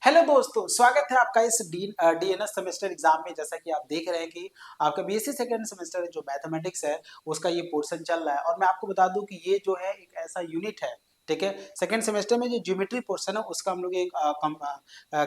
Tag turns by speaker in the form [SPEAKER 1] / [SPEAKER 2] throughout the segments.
[SPEAKER 1] Hello दोस्तों, स्वागत है आपका इस डीएनएस सेमेस्टर एग्जाम में। जैसा कि आप देख रहे हैं कि आपका बीएससी सेकेंड सेमेस्टर जो मैथमेटिक्स है उसका ये पोर्शन चल रहा है। और मैं आपको बता दूं कि ये जो है एक ऐसा यूनिट है, ठीक है। सेकेंड सेमेस्टर में जो ज्योमेट्री पोर्शन है उसका हम लोग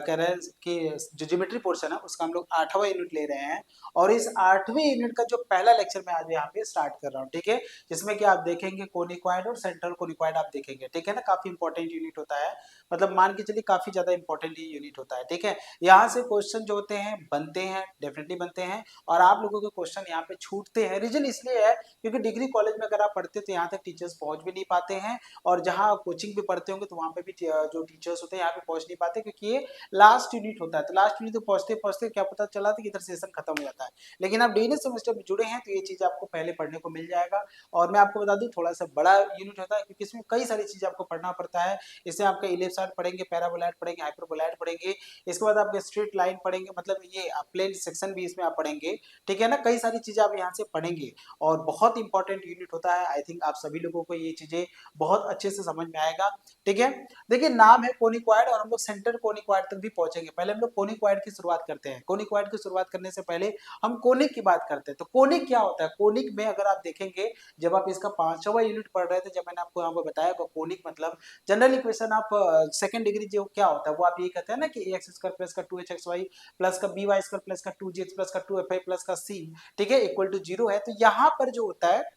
[SPEAKER 1] कह रहे हैं कि जो ज्योमेट्री पोर्शन है उसका हम लोग 8वां यूनिट ले रहे हैं। और इस 8वें यूनिट का जो पहला लेक्चर मैं आज यहाँ पे स्टार्ट कर रहा हूँ, ठीक है। जिसमें कि आप देखेंगे कोनिक्वाइड और सेंट्रल कोनिक्वाइड आप देखेंगे, ठीक है ना। काफी इंपॉर्टेंट यूनिट होता है, मतलब मान के चलिए काफी ज्यादा इंपॉर्टेंट ये यूनिट होता है, ठीक है। यहाँ से क्वेश्चन जो होते हैं बनते हैं, डेफिनेटली बनते हैं। और आप लोगों के क्वेश्चन यहाँ पे छूटते हैं, रीजन इसलिए है क्योंकि डिग्री कॉलेज में अगर आप पढ़ते तो यहाँ तक टीचर्स पहुंच भी नहीं पाते हैं। और जहाँ कोचिंग भी पढ़ते होंगे तो वहाँ पे भी जो टीचर्स होते हैं यहाँ पे पहुंच नहीं पाते, क्योंकि ये लास्ट यूनिट होता है। तो लास्ट यूनिट तो पहुंचते पहुंचते क्या पता चला था कि इधर सेशन खत्म हो जाता है। लेकिन आप डीएनएस सेमेस्टर में जुड़े हैं तो ये चीज आपको पहले पढ़ने को मिल जाएगा। और मैं आपको बता दूं थोड़ा सा बड़ा यूनिट होता है, क्योंकि इसमें कई सारी चीजें आपको पढ़ना पड़ता है। इससे आपका इलिप्सॉइड पढ़ेंगे, पैराबोलॉइड पढ़ेंगे, हाइपरबोलॉइड पढ़ेंगे। इसके बाद आपके स्ट्रेट लाइन पढ़ेंगे, मतलब ये प्लेन सेक्शन भी इसमें आप पढ़ेंगे, ठीक है ना। कई सारी चीजें आप यहाँ से पढ़ेंगे और बहुत इंपॉर्टेंट यूनिट होता है। आई थिंक आप सभी लोगों को ये चीजें बहुत अच्छे से समझ में आएगा, ठीक है। देखिए नाम है कोनिक्वाइड और हम लोग सेंटर कोनिक्वाइड तक भी पहुंचेंगे। पहले हम लोग कोनिक्वाइड की शुरुआत करते हैं। कोनिक्वाइड की शुरुआत करने से पहले हम कोनिक की बात करते हैं। तो कोनिक क्या होता है? कोनिक में अगर आप देखेंगे, जब आप इसका 5वां यूनिट पढ़ रहे थे, जब मैंने आपको यहाँ पर बताया कोनिक मतलब जनरल इक्वेशन आप सेकंड डिग्री जो क्या होता है वो आप ये कहते हैं ना कि ax स्क्वायर प्लस का 2hxy प्लस का by स्क्वायर प्लस का 2gx प्लस का 2fy प्लस का c, ठीक है, इक्वल टू 0 है। तो यहाँ पर जो होता है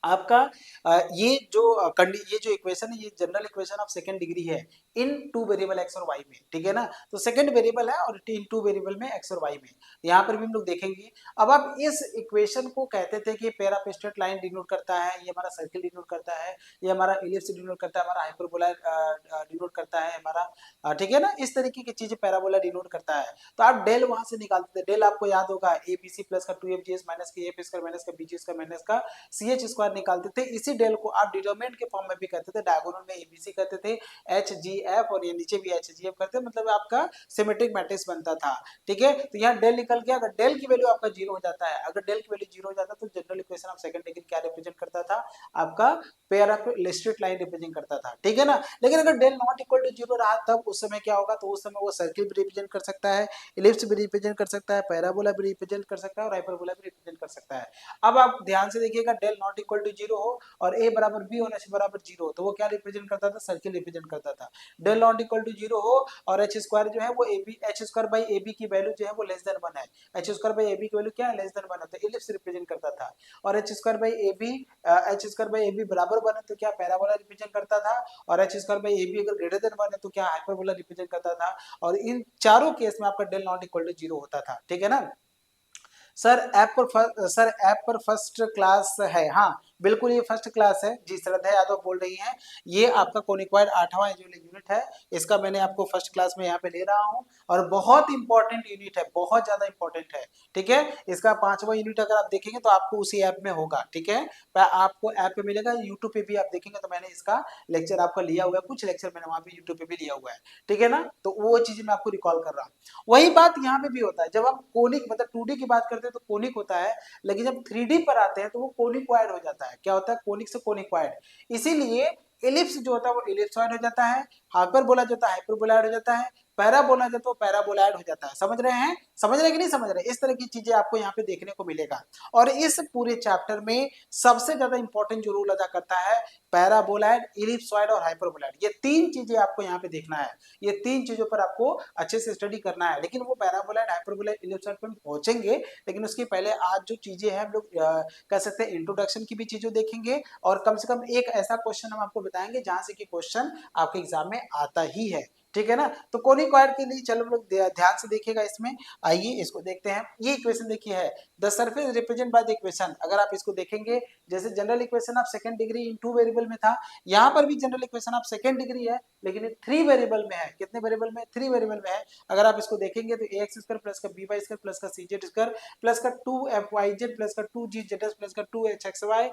[SPEAKER 1] आपका ये जो इक्वेशन है, ये general equation of second degree है इन टू वेरिएबल एक्स और वाई में, ठीक है ना। तो सेकंड वेरिएबल है और इन टू वेरिएबल में एक्स और वाई में, यहाँ पर भी हम लोग देखेंगे। अब आप इस इक्वेशन को कहते थे कि पैरा पे स्ट्रेट लाइन डिनोट करता है, ये हमारा सर्किल डिनोट करता है, ये हमारा इलिप्स डिनोट करता है, हमारा हाइपरबोला डिनोट करता है हमारा, ठीक है ना। इस तरीके की चीजें पैराबोला डिनोट करता है। तो आप डेल वहां से निकालते थे। डेल आपको याद होगा ए बी सी प्लस का 2fgs माइनस का एफ स्क्वायर माइनस का बीजी स्क्वायर माइनस का सी एच स्क्वायर निकालते थे। इसी डेल को आप डिटरमिनेंट के फॉर्म में भी करते थे, डायगोनल में एबीसी करते थे, एच जी एफ, और ये नीचे भी एच जी एफ करते, मतलब आपका सिमेट्रिक मैट्रिक्स बनता था, ठीक है। तो यहाँ डेल निकल गया। अगर डेल की वैल्यू आपका 0 हो जाता है, अगर डेल की वैल्यू 0 हो जाता है तो general equation of second degree क्या रिप्रेजेंट करता था? आपका pair of straight line represent करता था, ठीक है ना। लेकिन अगर डेल नॉट इक्वल टू 0 रहा तब उस समय क्या होगा? तो उस समय वो सर्किल भी रिप्रेजेंट कर सकता है, इलिप्स भी रिप्रेजेंट कर सकता है, पैराबोला भी रिप्रेजेंट कर सकता है और हाइपरबोला भी रिप्रेजेंट कर सकता है। अब आप ध्यान से देखिएगा, डेल नॉट इक्वल टू 0 हो और a बराबर b और h बराबर 0 हो तो वो क्या रिप्रेजेंट करता था? सर्किल रिप्रेजेंट करता था। डेल नॉट इक्वल टू 0 हो और एच स्क्वायर जो है वो H square by A B की वैल्यू जो है वो लेस देन 1 है, H square by A B की वैल्यू क्या है? लेस देन 1 है, तो इलिप्स रिप्रेजेंट करता था। और H square by A B H square by A B बराबर 1 है तो क्या? पैराबोला रिप्रेजेंट करता था। और H square by A B अगर ग्रेटर देन 1 है तो क्या? हाइपरबोला रिप्रेजेंट करता था। और इन चारों केस में आपका डेल नॉट इक्वल टू 0 होता था, ठीक है ना। सर ऐप पर फर्स्ट क्लास है? हाँ बिल्कुल, ये फर्स्ट क्लास है जी। श्रद्धा यादव बोल रही हैं। ये आपका कोनिक्वाइड 8वां जो यूनिट है, इसका मैंने आपको फर्स्ट क्लास में यहाँ पे ले रहा हूँ। और बहुत इंपॉर्टेंट यूनिट है, बहुत ज्यादा इंपॉर्टेंट है, ठीक है। इसका 5वां यूनिट अगर आप देखेंगे तो आपको उसी ऐप में होगा, ठीक है। आपको ऐप पे मिलेगा, यूट्यूब पे भी आप देखेंगे तो मैंने इसका लेक्चर आपका लिया हुआ है, कुछ लेक्चर मैंने वहां पे यूट्यूब पे भी लिया हुआ है, ठीक है ना। तो वो चीजें मैं आपको रिकॉल कर रहा हूँ। वही बात यहाँ पे भी होता है, जब हम कोनिक मतलब 2D की बात करते हैं तो कोनिक होता है, लेकिन जब 3D पर आते हैं तो वो कोनिक्वाइड हो जाता है। क्या होता है? कोनिक से कोनिक्वाइड। इसीलिए एलिप्स जो होता है वो एलिप्सॉइड हो जाता है, हाइपरबोला जो होता है हाइपरबोलाइड हो जाता है, पैराबोला जो तो पैराबोलाइड हो जाता है। समझ रहे हैं? समझ रहे हैं कि नहीं समझ रहे? इस तरह की चीजें आपको यहाँ पे देखने को मिलेगा। और इस पूरे चैप्टर में सबसे ज्यादा इंपॉर्टेंट जो रोल अदा करता है, पैराबोलाइड, इलिप्सॉइड और हाइपरबोलाइड, ये तीन चीजें आपको यहाँ पे देखना है। ये तीन चीजों पर आपको अच्छे से स्टडी करना है। लेकिन वो पैराबोलाइड, हाइपरबोलाइड, इलिप्सॉइड पर पहुंचेंगे, लेकिन उसके पहले आज जो चीजें हैं हम लोग कह सकते हैं इंट्रोडक्शन की भी चीजें देखेंगे। और कम से कम एक ऐसा क्वेश्चन हम आपको बताएंगे जहां से कि क्वेश्चन आपके एग्जाम में आता ही है, ठीक है ना। तो कोनिक्वाइड के लिए चलो लोग ध्यान से देखिएगा इसमें। आइए इसको देखते हैं। ये इक्वेशन देखिए है, the surface represent by the equation. अगर आप इसको देखेंगे, जैसे general equation of second degree in two variable में था, यहाँ पर भी general equation of second degree है, लेकिन ये 3 वेरिएबल में है। कितने वेरिएबल में? 3 वेरिएबल में है। अगर आप इसको देखेंगे तो ax स्क्वायर प्लस का by स्क्वायर प्लस का cz स्क्वायर प्लस का 2fyz प्लस का 2gz प्लस का 2hxy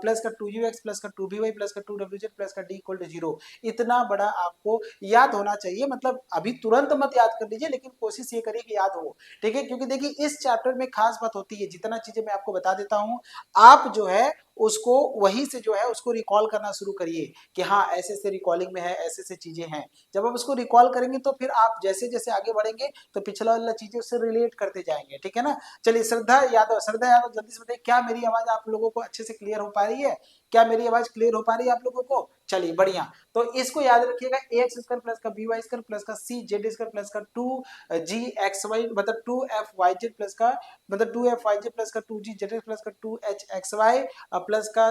[SPEAKER 1] प्लस का 2ux प्लस का 2by प्लस का 2wz प्लस का d इक्वल टू 0। इतना बड़ा आपको याद होना चाहिए। मतलब अभी तुरंत मत याद कर लीजिए, लेकिन कोशिश ये करिए कि याद हो, ठीक है। क्योंकि देखिए इस चैप्टर में खास बात होती है, जितना चीजें मैं आपको बता देता हूँ, आप जो है उसको वहीं से जो है उसको रिकॉल करना शुरू करिए कि हाँ ऐसे ऐसे रिकॉलिंग में है, ऐसे ऐसे चीजें हैं। जब आप उसको रिकॉल करेंगे तो फिर आप जैसे जैसे आगे बढ़ेंगे तो पिछला वाला चीजें उससे रिलेट करते जाएंगे, ठीक है ना। चलिए श्रद्धा यादव जल्दी से बताइए, क्या मेरी आवाज आप लोगों को अच्छे से क्लियर हो पा रही है? क्या मेरी आवाज क्लियर हो पा रही है आप लोगों को? चलिए बढ़िया। तो इसको याद रखिएगा, ए एक्स स्क्वायर प्लस का बी वाई स्क्वायर प्लस का सी जेड स्क्वायर प्लस का 2g xy मतलब 2f yz प्लस का मतलब 2f yz प्लस का 2g zx प्लस का 2h xy प्लस का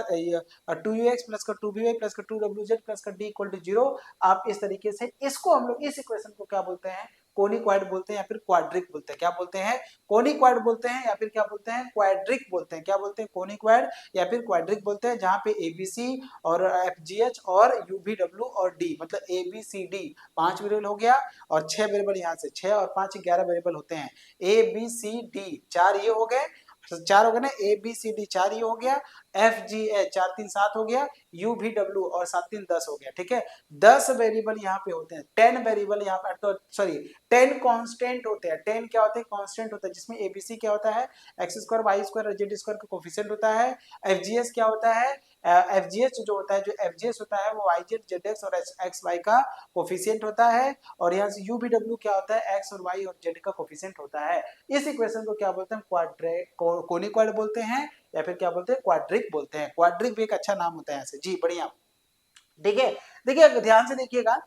[SPEAKER 1] 2ux प्लस का 2by प्लस का 2wz प्लस का d इक्वल टू 0। आप इस तरीके से इसको हम लोग इस इक्वेशन को क्या बोलते हैं? कोनिक्वाइड बोलते हैं या फिर क्वाड्रिक बोलते हैं। क्या बोलते हैं? कोनिक्वाइड बोलते हैं या फिर क्या बोलते हैं? क्वाड्रिक बोलते हैं। क्या बोलते हैं? कोनिक्वाइड या फिर क्वाड्रिक बोलते हैं, जहां पे एबीसी और एफजीएच और यूवीडब्ल्यू और डी मतलब एबीसीडी 5 वेरिएबल हो गया और 6 वेरिएबल यहाँ से 6 और 5 11 वेरिएबल होते हैं। ए बी सी डी 4 ये हो गए, 4 हो गए ना, ए बी सी डी 4 ये हो गया, एफ जी एच 4 3 7 हो गया, यू भी डब्ल्यू और 7 3 10 हो गया, ठीक है। 10 वेरिएबल यहाँ पे होते हैं, 10 वेरिएबल यहाँ पे तो सॉरी 10 कांस्टेंट होते हैं। 10 क्या होते हैं? कांस्टेंट होता है, जिसमें एबीसी क्या होता है? एक्स स्क्वायर वाई स्क्वायर और जेड स्क्वायर का कोफिशिएंट होता है। एफजीएस क्या होता है? एफजीएस जो होता है, जो एफजीएस होता है वो वाई जेड जेड एक्स और एक्स वाई का कोफिशिएंट होता है। और यहाँ से यू भी डब्ल्यू क्या होता है? एक्स और वाई और जेड का कोफिशिएंट होता है। इस इक्वेशन को क्या बोलते हैं? कोनिक्वाइड बोलते हैं या फिर क्या बोलते हैं? क्वाड्रिक बोलते हैं। क्वाड्रिक भी एक अच्छा नाम होता है ऐसे। जी बढ़िया, ठीक है। देखिए ध्यान से देखिएगा,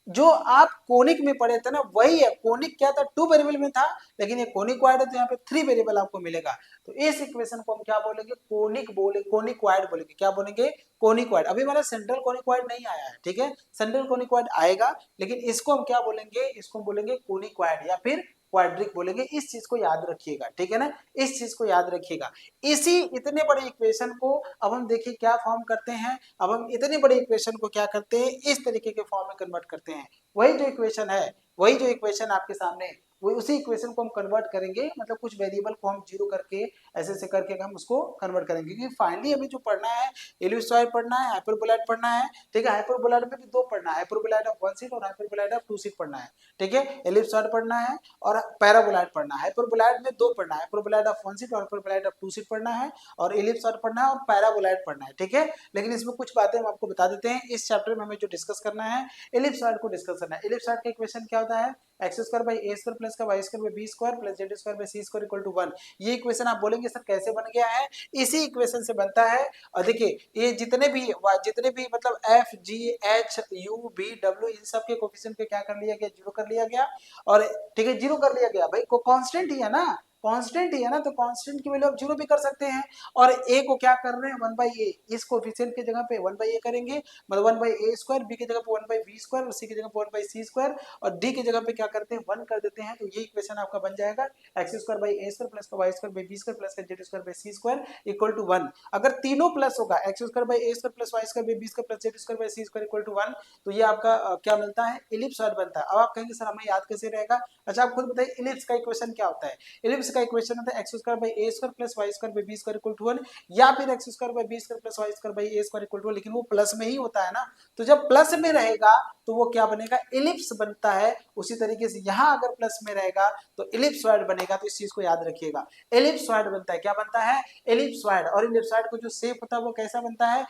[SPEAKER 1] जो आप कोनिक में पढ़े थे ना वही है। कोनिक क्या था? 2 वेरिएबल में था, लेकिन ये कोनिक्वाइड है तो यहाँ पे 3 वेरिएबल आपको मिलेगा। तो इस इक्वेशन को हम क्या बोलेंगे? कोनिक्वाइड बोलेंगे। क्या बोलेंगे? कोनिक्वाइड। अभी हमारा सेंट्रल कोनिक्वाइड नहीं आया है, ठीक है। सेंट्रल कोनिक्वाइड आएगा, लेकिन इसको हम क्या बोलेंगे? इसको बोलेंगे कोनिक्वाइड या फिर क्वाड्रिक बोलेंगे। इस चीज को याद रखिएगा, ठीक है ना। इस चीज को याद रखिएगा। इसी इतने बड़े इक्वेशन को अब हम देखिए क्या फॉर्म करते हैं। अब हम इतने बड़े इक्वेशन को क्या करते हैं? इस तरीके के फॉर्म में कन्वर्ट करते हैं। वही जो इक्वेशन है, वही जो इक्वेशन आपके सामने, वो उसी इक्वेशन को हम कन्वर्ट करेंगे, मतलब कुछ वेरिएबल को हम जीरो करके ऐसे ऐसे करके हम उसको कन्वर्ट करेंगे। क्योंकि फाइनली हमें जो पढ़ना है, एलिप्सॉइड पढ़ना है, हाइपरबोलॉइड पढ़ना है, ठीक है। हाइपरबोलॉइड में भी दो पढ़ना है, हाइपरबोलॉइड ऑफ वन सीट और हाइपरबोलॉइड ऑफ टू सीट पढ़ना है, ठीक है। एलिप्सॉइड पढ़ना है और पैराबोलॉइड पढ़ना है। हाइपरबोलॉइड में दो पढ़ना है, हाइपरबोलॉइड ऑफ वन सीट और हाइपरबोलॉइड ऑफ टू सीट पढ़ना है, और एलिप्सॉइड पढ़ना है और पैराबोलॉइड पढ़ना है, ठीक है। लेकिन इसमें कुछ बातें हम आपको बता देते हैं। इस चैप्टर में हमें जो डिस्कस करना है, एलिप्सॉइड को डिस्कस करना है। एलिप्सॉइड का इक्वेशन क्या होता है? X square by A square plus का Y square by B square plus Z square by C square equal to 1। ये इक्वेशन आप बोलेंगे सर कैसे बन गया है? इसी इक्वेशन से बनता है। और देखिए ये जितने भी मतलब f g h u b डब्ल्यू इन सब के कोफिशिएंट पे क्या कर लिया गया? जीरो कर लिया गया। और ठीक है, जीरो कर लिया गया भाई, को कांस्टेंट ही है ना, कांस्टेंट ही है ना, तो कांस्टेंट की वैल्यू आप जीरो भी कर सकते हैं। और ए को क्या कर रहे हैं? 1 बाई ए, इस कोफिशिएंट की जगह पे 1 बाई ए करेंगे, मतलब 1 बाई ए स्क्वायर, बी की जगह पे 1 बाई बी स्क्वायर और सी की जगह पे 1 बाई सी स्क्वायर, और डी की जगह पे क्या करते हैं? 1 कर देते हैं। तो ये इक्वेशन आपका बन जाएगा x square by A square plus का Y square by B square plus का Z square by C square equal to 1। अगर तीनों प्लस होगा, x square by A square plus Y square by B square plus Z square by C square equal to 1, तो ये आपका क्या मिलता है? इलिप्सॉइड बनता है। अब आप कहेंगे सर हमें याद कैसे रहेगा? अच्छा आप खुद बताइए, इलिप्स का इक्वेशन क्या होता है? इलिप्स का इक्वेशन होता है x square by A square plus Y square by B square equal to 1, या फिर X square by B square plus Y square by A square equal to 1, लेकिन वो प्लस में ही होता है ना। तो जब प्लस में रहेगा तो वो क्या बनेगा? इलिप्स बनता है। उसी तरीके से यहाँ अगर प्लस में रहेगा तो इलिप्सॉइड बनेगा। तो इस चीज को याद रखिएगा, इलिप्सॉइड बनता है। क्या बनता है? इलिप्सॉइड। और इलिप्सॉइड को जो शेप होता है वो कैसा बनता है?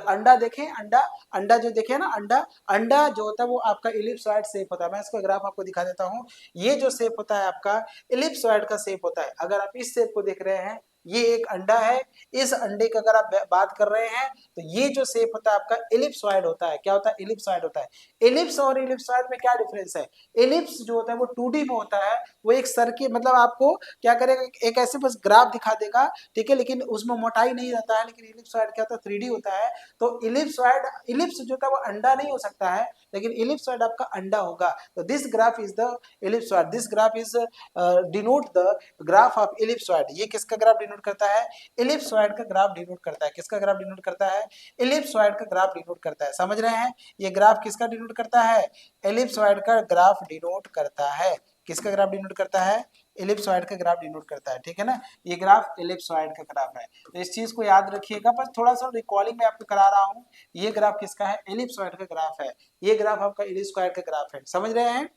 [SPEAKER 1] अंडा देखें, अंडा, अंडा जो देखे ना, अंडा, अंडा जो होता है वो आपका इलिप्सॉइड शेप होता है। मैं इसको ग्राफ आपको दिखा देता हूँ। ये जो शेप होता है आपका इलिप्सॉइड का शेप होता है। अगर आप इस शेप को देख रहे हैं, ये एक अंडा है, इस अंडे की अगर आप बात कर रहे हैं तो ये जो शेप होता है आपका इलिप्सॉइड होता है। क्या होता है? इलिप्सॉइड होता है। इलिप्स और इलिप्सॉइड में क्या डिफरेंस है? इलिप्स जो होता है वो 2D में होता है, वो एक सर्किल, मतलब आपको क्या करेगा? एक ऐसे बस ग्राफ दिखा देगा, ठीक है, लेकिन उसमें मोटाई नहीं रहता है। लेकिन इलिप्सॉइड क्या होता है? 3D होता है। तो इलिप्सॉइड, इलिप्स जो होता है वो अंडा नहीं हो सकता है, लेकिन इलिप्सॉइड आपका अंडा होगा। तो this graph is the ellipsoid, this graph is denote the graph of ellipsoid. ये किसका ग्राफ डिनोट करता है? इलिप्सॉइड का ग्राफ डिनोट करता है। किसका ग्राफ डिनोट करता है? इलिप्सॉइड का ग्राफ डिनोट करता है। समझ रहे हैं? ये ग्राफ किसका डिनोट करता है? एलिप्सॉइड का ग्राफ डिनोट करता है। किसका ग्राफ डिनोट करता है? एलिप्सॉइड का ग्राफ डिनोट करता है, ठीक है ना। ये ग्राफ एलिप्सॉइड का ग्राफ है। तो इस चीज को याद रखिएगा, बस थोड़ा सा रिकॉलिंग में आपको करा रहा हूँ। ये ग्राफ किसका है? एलिप्सॉइड का ग्राफ है। ये ग्राफ आपका एलिप्सॉइड का ग्राफ है। समझ रहे हैं?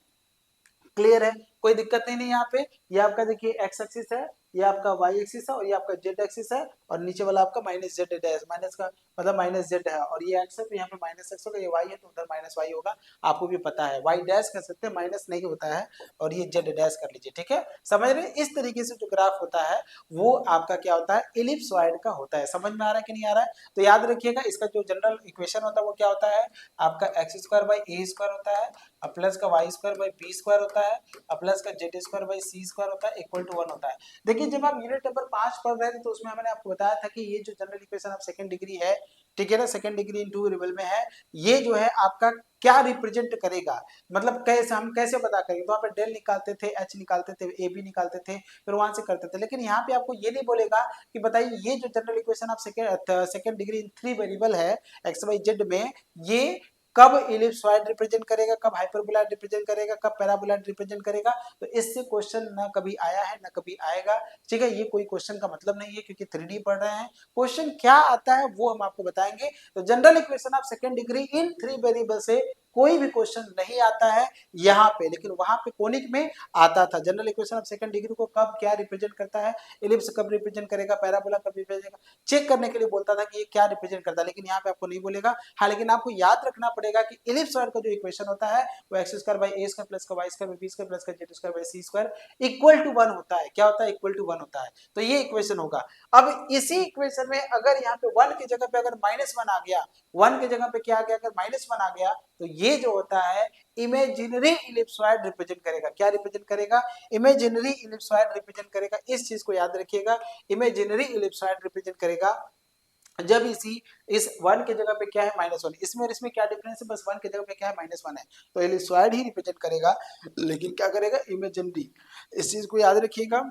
[SPEAKER 1] क्लियर है? कोई दिक्कत नहीं यहाँ पे। ये आपका देखिए एक्स एक्सिस है, ये आपका वाई एक्सिस है और ये आपका जेड एक्सिस है, और नीचे वाला आपका माइनस जेड डैश, माइनस का मतलब माइनस जेड है और ये एक्स है तो यहाँ पे माइनस एक्स होगा, ये वाई है तो उधर माइनस वाई होगा, आपको भी पता है वाई डैश कर सकते हैं, माइनस नहीं होता है, और ये जेड डैश कर लीजिए, ठीक है, समझ रहे हैं। इस तरीके से जो ग्राफ होता है वो आपका क्या होता है, इलिप्सॉइड का होता है। समझ में आ रहा है कि नहीं आ रहा है? तो याद रखिएगा इसका जो जनरल इक्वेशन होता है वो क्या होता है, आपका X square by A square होता है, प्लस का Y square by B square होता है, प्लस का Z square by C square होता है, इक्वल टू 1 होता है। देखिए जब आप यूनिट नंबर 5 पढ़ रहे थे तो उसमें मैंने आपको बताया था कि ये जो general equation of second degree है, ठीक है ना, second degree in two variable में है, ये जो है आपका क्या रिप्रेजेंट करेगा, मतलब कैसे हम कैसे पता करेंगे, तो वहाँ पे डेल निकालते थे, एच निकालते थे, ए बी निकालते थे, फिर वहां से करते थे। लेकिन यहाँ पे आपको ये नहीं बोलेगा कि बताइए ये जो general equation of second degree in three variable है एक्स वाई जेड में, ये कब इलिप्सॉइड रिप्रेजेंट करेगा, कब हाइपरबोलॉइड रिप्रेजेंट करेगा, कब पैराबोलॉइड रिप्रेजेंट करेगा, तो इससे क्वेश्चन ना कभी आया है ना कभी आएगा, ठीक है। ये कोई क्वेश्चन का मतलब नहीं है क्योंकि 3D पढ़ रहे हैं, क्वेश्चन क्या आता है वो हम आपको बताएंगे। तो general equation of second degree in three variable से कोई भी क्वेश्चन नहीं आता है यहाँ पे, लेकिन वहां पे कोनिक में आता था। General equation of second degree को कब क्या रिप्रेजेंट करता है, इलिप्स कब रिप्रेजेंट करेगा, पैराबोला कब रिप्रेजेंट, चेक करने के लिए बोलता था कि ये क्या रिप्रेजेंट करता है, लेकिन यहाँ पे आपको नहीं बोलेगा। हाँ लेकिन आपको याद रखना पड़ेगा कि इलिप्सॉइड का जो इक्वेशन होता है वो x square by A square plus का Y square b square plus का Z square by C square equal to 1 होता है। क्या होता है, इक्वल टू 1 होता है। तो ये इक्वेशन होगा। अब इसी इक्वेशन में अगर यहाँ पे 1 की जगह पे अगर -1 आ गया, 1 की जगह पे क्या आ गया, अगर -1 आ गया तो ये जो होता है इमेजिनरी इलिप्सॉइड रिप्रेजेंट करेगा। क्या रिप्रेजेंट करेगा, इमेजिनरी इलिप्सॉइड रिप्रेजेंट करेगा। इस चीज को याद रखिएगा, इमेजिनरी इलिप्सॉइड रिप्रेजेंट करेगा जब इस 1 की जगह पे क्या है -1, इसमें और इसमें क्या डिफरेंस है, बस 1 की जगह पे क्या है -1 है, तो इलिप्सॉइड ही रिप्रेजेंट करेगा, लेकिन क्या करेगा, इमेजिनरी। इस चीज को याद रखिएगा,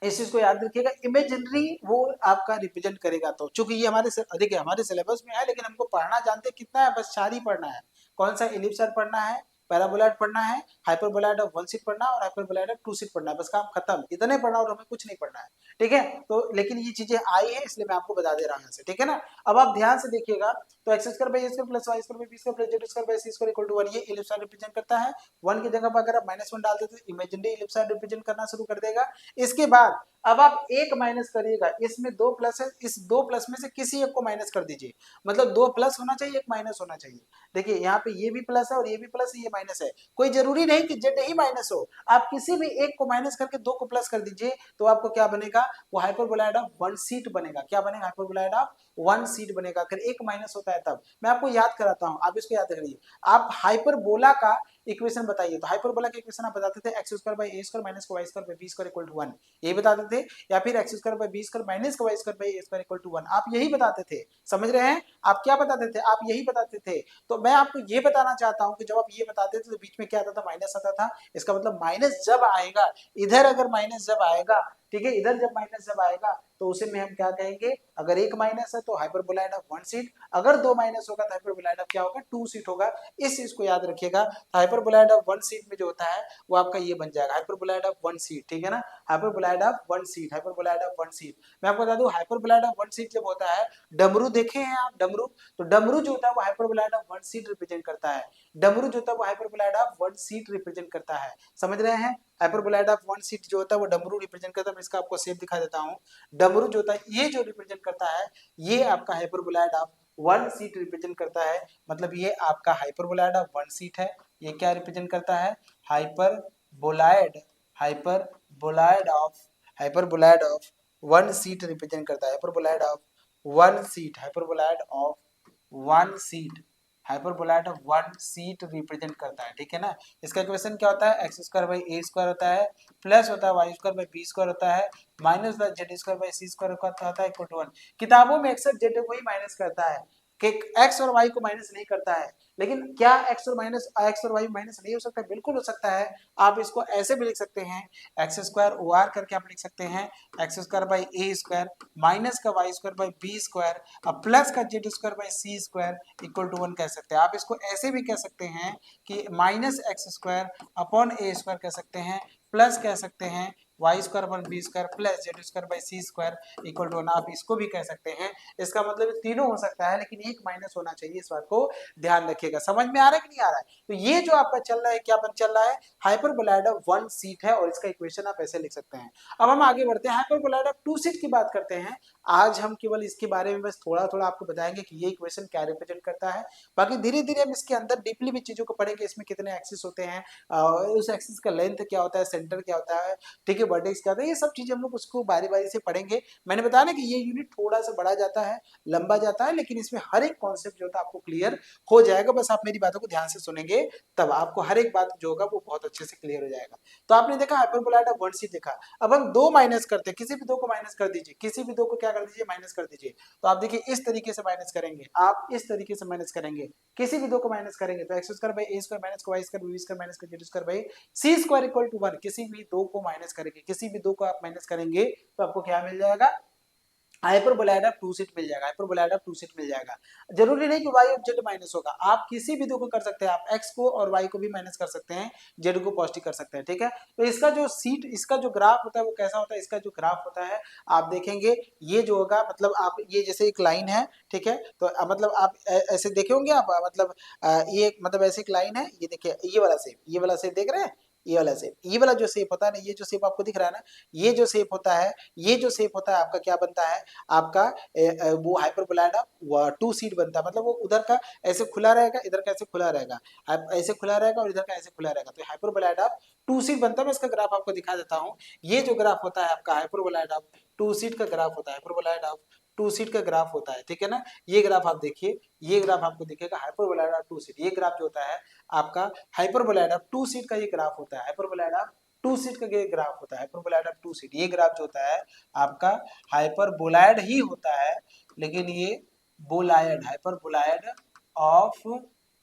[SPEAKER 1] इस चीज को याद रखिएगा, इमेजिनरी वो आपका रिप्रेजेंट करेगा। तो चूंकि ये हमारे अधिक है, हमारे सिलेबस में है, लेकिन हमको पढ़ना जानते कितना है, बस 4 ही पढ़ना है। कौन सा, इलिप्सॉइड पढ़ना है, पैराबोलॉइड पढ़ना है, हाइपरबोलॉइड ऑफ 1 सीट पढ़ना है और हाइपरबोलॉइड ऑफ 2 सीट पढ़ना है, बस काम खत्म। इतने पढ़ना और हमें कुछ नहीं पढ़ना है, ठीक है। तो लेकिन ये चीजें आई है इसलिए मैं आपको बता दे रहा हूं यहाँ से, ठीक है ना। अब आप ध्यान से देखिएगा, तो x square by A square plus Y square by B square plus Z square by C square equal to 1, ये इलिप्सॉइड रिप्रेजेंट करता है। 1 की जगह पर अगर आप -1 डाल देते तो इमेजिनरी इलिप्सॉइड रिप्रेजेंट करना शुरू कर देगा। इसके बाद अब आप एक माइनस करिएगा, इसमें 2 प्लस है, इस 2 प्लस में से किसी एक को माइनस कर दीजिए, मतलब 2 प्लस होना चाहिए, एक माइनस होना चाहिए। देखिए यहाँ पे ये भी प्लस है और ये भी प्लस है, ये माइनस है, कोई जरूरी नहीं कि जेड ही माइनस हो, आप किसी भी एक को माइनस करके 2 को प्लस कर दीजिए, तो आपको क्या बनेगा, वो हाइपरबोलॉइड ऑफ 1 सीट बनेगा। क्या बनेगा, हाइपरबोलॉइड ऑफ 1 सीट बनेगा। अगर एक माइनस होता है तब मैं आपको याद कराता हूं, आप इसको याद करिए। आप हाइपरबोला का इक्वेशन बताइए, तो हाइपरबोला का इक्वेशन आप बताते थे X square by A square minus Y square by B square equal to 1, यही बताते थे, या फिर X square by B square minus Y square by A square equal to 1, आप यही बताते थे। समझ रहे हैं, आप क्या बताते थे, आप यही बताते थे। तो मैं आपको ये बताना चाहता हूं कि जब आप ये बताते थे तो बीच में क्या आता था, माइनस आता था। इसका मतलब माइनस जब आएगा, इधर अगर माइनस जब आएगा, ठीक है, इधर जब माइनस जब आएगा तो उसे में हम क्या कहेंगे, अगर एक माइनस है तो हाइपरबोलॉइड ऑफ 1 सीट, अगर 2 माइनस होगा तो हाइपरबोलॉइड ऑफ क्या होगा, 2 सीट होगा। इस चीज को याद रखिएगा। हाइपरबोलॉइड ऑफ 1 सीट में जो होता है वो आपका ये बन जाएगा, हाइपरबोलॉइड ऑफ 1 सीट, ठीक है ना, hyperboloid of 1 seat, hyperboloid of 1 seat. मैं आपको बता दूं, हाइपरबोलॉइड ऑफ 1 सीट जब होता है, डमरू देखे हैं आप, डमरू, तो डमरू जो होता है वो हाइपरबोलॉइड ऑफ 1 सीट रिप्रेजेंट करता है। डमरू जो होता है वो हाइपरबोलॉइड ऑफ 1 सीट रिप्रेजेंट करता है। समझ रहे हैं, हाइपरबोलॉइड ऑफ 1 सीट जो होता है वो डमरू रिप्रेजेंट करता है। मैं इसका आपको शेप दिखा देता हूं। डमरू जो होता है ये जो रिप्रेजेंट करता है, ये आपका हाइपरबोलॉइड ऑफ 1 सीट रिप्रेजेंट करता है, मतलब ये आपका हाइपरबोलॉइड ऑफ 1 सीट है। ये क्या रिप्रेजेंट करता है, hyperboloid, hyperboloid of 1 seat represent करता है, hyperboloid of 1 seat, hyperboloid of 1 seat, hyperboloid of 1 seat represent करता है, ठीक है ना। इसका इक्वेशन क्या होता है, x square by A square होता है, प्लस होता है Y square by B square होता है, minus Z square by C square होता है इक्वल टू 1। किताबों में अक्सर जेड को ही माइनस करता है, कि एक्स और वाई को माइनस नहीं करता है, लेकिन क्या एक्स और वाई माइनस नहीं हो सकता, बिल्कुल हो सकता है। आप इसको ऐसे भी लिख सकते हैं, एक्स स्क्वायर ओ आर करके आप लिख सकते हैं, x square by A square minus का Y square by B square अब प्लस का Z square by C square equal to 1 कह सकते हैं। आप इसको ऐसे भी कह सकते हैं कि माइनस एक्स स्क्वायर अपॉन ए स्क्वायर कह सकते हैं, प्लस कह सकते हैं Y square upon B square plus Z square by C square equal to 1, आप इसको भी कह सकते हैं। इसका मतलब तीनों हो सकता है, लेकिन एक माइनस होना चाहिए, इस बात को ध्यान रखिएगा। समझ में आ रहा है कि नहीं आ रहा है? तो ये जो आपका चल रहा है, क्या चल रहा है, हाइपरबोलॉइड ऑफ 1 सीट है, और इसका इक्वेशन आप ऐसे लिख सकते हैं। अब हम आगे बढ़ते हैं, हाइपरबोलॉइड ऑफ 2 सीट की बात करते हैं। आज हम केवल इसके बारे में बस थोड़ा थोड़ा आपको बताएंगे कि ये इक्वेशन क्या रिप्रेजेंट करता है। बाकी धीरे धीरे हम इसके अंदर डीपली भी चीजों को पढ़ेंगे, इसमें कितने एक्सिस होते हैं, उस एक्सिस का लेंथ क्या होता है, सेंटर क्या होता है, ठीक है, वर्टेक्स क्या होता है, ये सब चीजें हम लोग उसको बारी बारी से पढ़ेंगे। मैंने बताया ना कि ये यूनिट थोड़ा सा बड़ा जाता है, लंबा जाता है, लेकिन इसमें हर एक कॉन्सेप्ट जो होता है आपको क्लियर हो जाएगा। बस आप मेरी बातों को ध्यान से सुनेंगे तब आपको हर एक बात जो होगा वो बहुत अच्छे से क्लियर हो जाएगा। तो आपने देखा हाइपरबोलाइड ऑफ वन सीट देखा। अब हम दो माइनस करते हैं, किसी भी दो को माइनस कर दीजिए, किसी भी दो को क्या कर दीजिए, माइनस कर दीजिए। तो आप देखिए इस तरीके से माइनस करेंगे, आप इस तरीके से माइनस करेंगे, किसी भी दो को माइनस करेंगे तो x square by A square minus को y square b square minus को z square by C square equal to 1। किसी भी दो को माइनस करेंगे, किसी भी दो को आप माइनस करेंगे तो आपको क्या मिल जाएगा, हाइपरबोलाइड ऑफ टू सीट मिल जाएगा, हाइपरबोलाइड ऑफ टू सीट मिल जाएगा। जरूरी नहीं कि y और z माइनस होगा, आप किसी भी दो को कर सकते हैं, आप x को और y को भी माइनस कर सकते हैं, z को पॉजिटिव कर सकते हैं, ठीक है। तो इसका जो सीट, इसका जो ग्राफ होता है वो कैसा होता है, इसका जो ग्राफ होता है आप देखेंगे ये जो होगा, मतलब आप ये जैसे एक लाइन है, ठीक है, तो मतलब आप ऐसे देखे होंगे आप, मतलब ये मतलब ऐसे एक लाइन है, ये देखिए ये वाला शेप, ये वाला शेप देख रहे हैं, ये वाला शेप, ये वाला जो शेप होता है ना, ये जो शेप आपको दिख रहा है ना, ये जो शेप होता है, ये जो शेप होता है आपका क्या बनता है, आपका वो हाइपरबोलाइड ऑफ टू सीट बनता है। मतलब वो उधर का ऐसे खुला रहेगा, इधर का ऐसे खुला रहेगा, ऐसे खुला रहेगा और इधर का ऐसे खुला रहेगा, तो हाइपरबोलाइड ऑफ टू सीट बनता है। मैं इसका ग्राफ आपको दिखा देता हूँ। ये जो ग्राफ होता है आपका हाइपरबोलाइड ऑफ टू सीट का ग्राफ होता है, हाइपरबोलाइड ऑफ टू सीट का ग्राफ होता है, ठीक है ना। ये ग्राफ आप देखिए, ये ग्राफ आपको दिखेगा हाइपरबोलाइड ऑफ टू सीट। ये ग्राफ जो होता है आपका हाइपरबोलाइड ऑफ टू सीट का ये ग्राफ होता है, हाइपरबोलाइड ऑफ टू सीट का ये ग्राफ होता है, हाइपरबोलाइड ऑफ टू सीट। ये ग्राफ जो होता है आपका हाइपरबोलाइड ही होता है, लेकिन ये बोलायड, hyperboloid of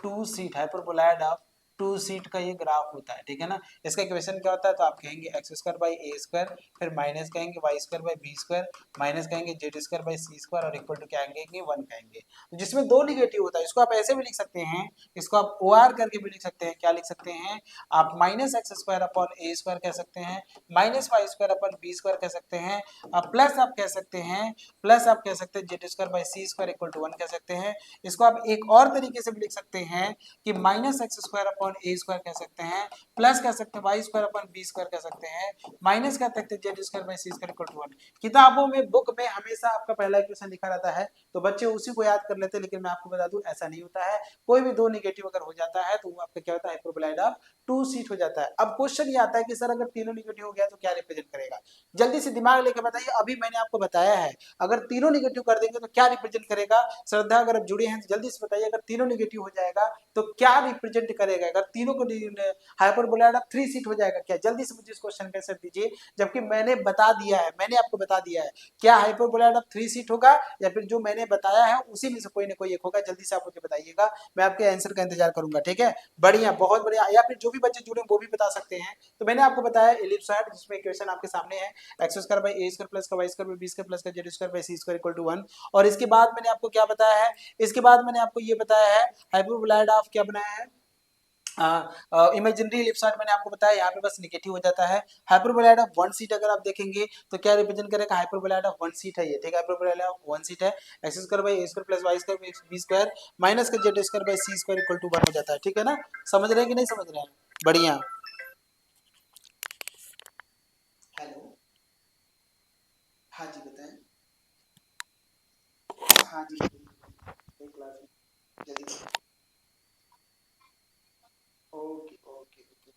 [SPEAKER 1] two sheet, hyperboloid of two sheet का ये ग्राफ होता है, ठीक है ना। इसका इक्वेशन क्या होता है, तो आप कहेंगे x square by A square, फिर माइनस कहेंगे y square by B square, minus कहेंगे z square by C square और इक्वल टू क्या आएंगे, वन कहेंगे। तो जिसमें दो निगेटिव होता है, इसको आप ऐसे भी लिख सकते हैं, इसको आप ओ आर करके भी लिख सकते हैं। क्या लिख सकते हैं आप, माइनस एक्स स्क्वायर अपॉन ए स्क्वायर कह सकते हैं, minus Y square upon B square कह सकते हैं, प्लस आप कह सकते हैं, प्लस आप कह सकते हैं Z square by C square equal to one कह सकते हैं। इसको आप एक और तरीके से भी लिख सकते हैं कि माइनस एक्स स्क्वायर अपॉन ए स्क्वायर कह सकते हैं, प्लस कह सकते हैं Y square upon B square कह सकते हैं, माइनस कह सकते हैं Z square by C square equal to one. किताबों में, बुक में हमेशा आपका पहला इक्वेशन लिखा रहता है तो बच्चे उसी को याद कर लेते हैं, लेकिन मैं आपको बता दूं ऐसा नहीं होता है। कोई भी दो निगेटिव अगर हो जाता है तो वो आपका क्या होता है, हाइपरबोलाइड ऑफ टू सीट हो जाता है। अब क्वेश्चन ये आता है कि सर अगर तीनों निगेटिव हो गया तो क्या रिप्रेजेंट करेगा, जल्दी से दिमाग लेके बताइए। अभी मैंने आपको बताया है अगर तीनों निगेटिव कर देंगे तो क्या रिप्रेजेंट करेगा। श्रद्धा अगर आप जुड़े हैं तो जल्दी से बताइए, अगर तीनों निगेटिव हो जाएगा तो क्या रिप्रेजेंट करेगा, अगर तीनों को हाइपरबोलाइड ऑफ थ्री सीट हो जाएगा क्या, जल्दी से मुझे इस क्वेश्चन का आंसर दीजिए। जबकि मैंने बता दिया है, मैंने आपको बता दिया है क्या हाइपरबोलाइड ऑफ थ्री सीट होगा, या फिर जो मैंने बताया है उसी में से कोई ना कोई एक होगा। जल्दी से आप मुझे बताइएगा, मैं आपके आंसर का इंतजार करूंगा, ठीक है। बढ़िया, बहुत बढ़िया। या फिर जो भी बच्चे जुड़े वो भी बता सकते हैं। तो मैंने आपको बताया एलिप्सॉइड, जिसमें इक्वेशन आपके सामने है x square by A square plus का Y square by B square plus का Z square by C square equal to one. और इसके बाद मैंने आपको क्या बताया है, इसके बाद मैंने आपको ये बताया है हाइपरबोलाइड ऑफ क्या बनाया है, इमेजिनरी इलिप्सॉइड मैंने आपको बताया यहाँ पे बस निगेटिव हो जाता है। हाइपरबोलाइड ऑफ वन सीट अगर आप देखेंगे तो क्या रिप्रेजेंट करेगा, हाइपरबोलाइड ऑफ वन सीट है ये, ठीक है। हाइपरबोलाइड ऑफ वन सीट है, x square by A square plus Y square b square minus का Z square by C square equal to one हो जाता है, ठीक है ना। समझ रहे हैं कि नहीं समझ रहे हैं, बढ़िया। हेलो, हाँ जी बताएं, हाँ जी क्लास जल्दी, ओके ओके ओके,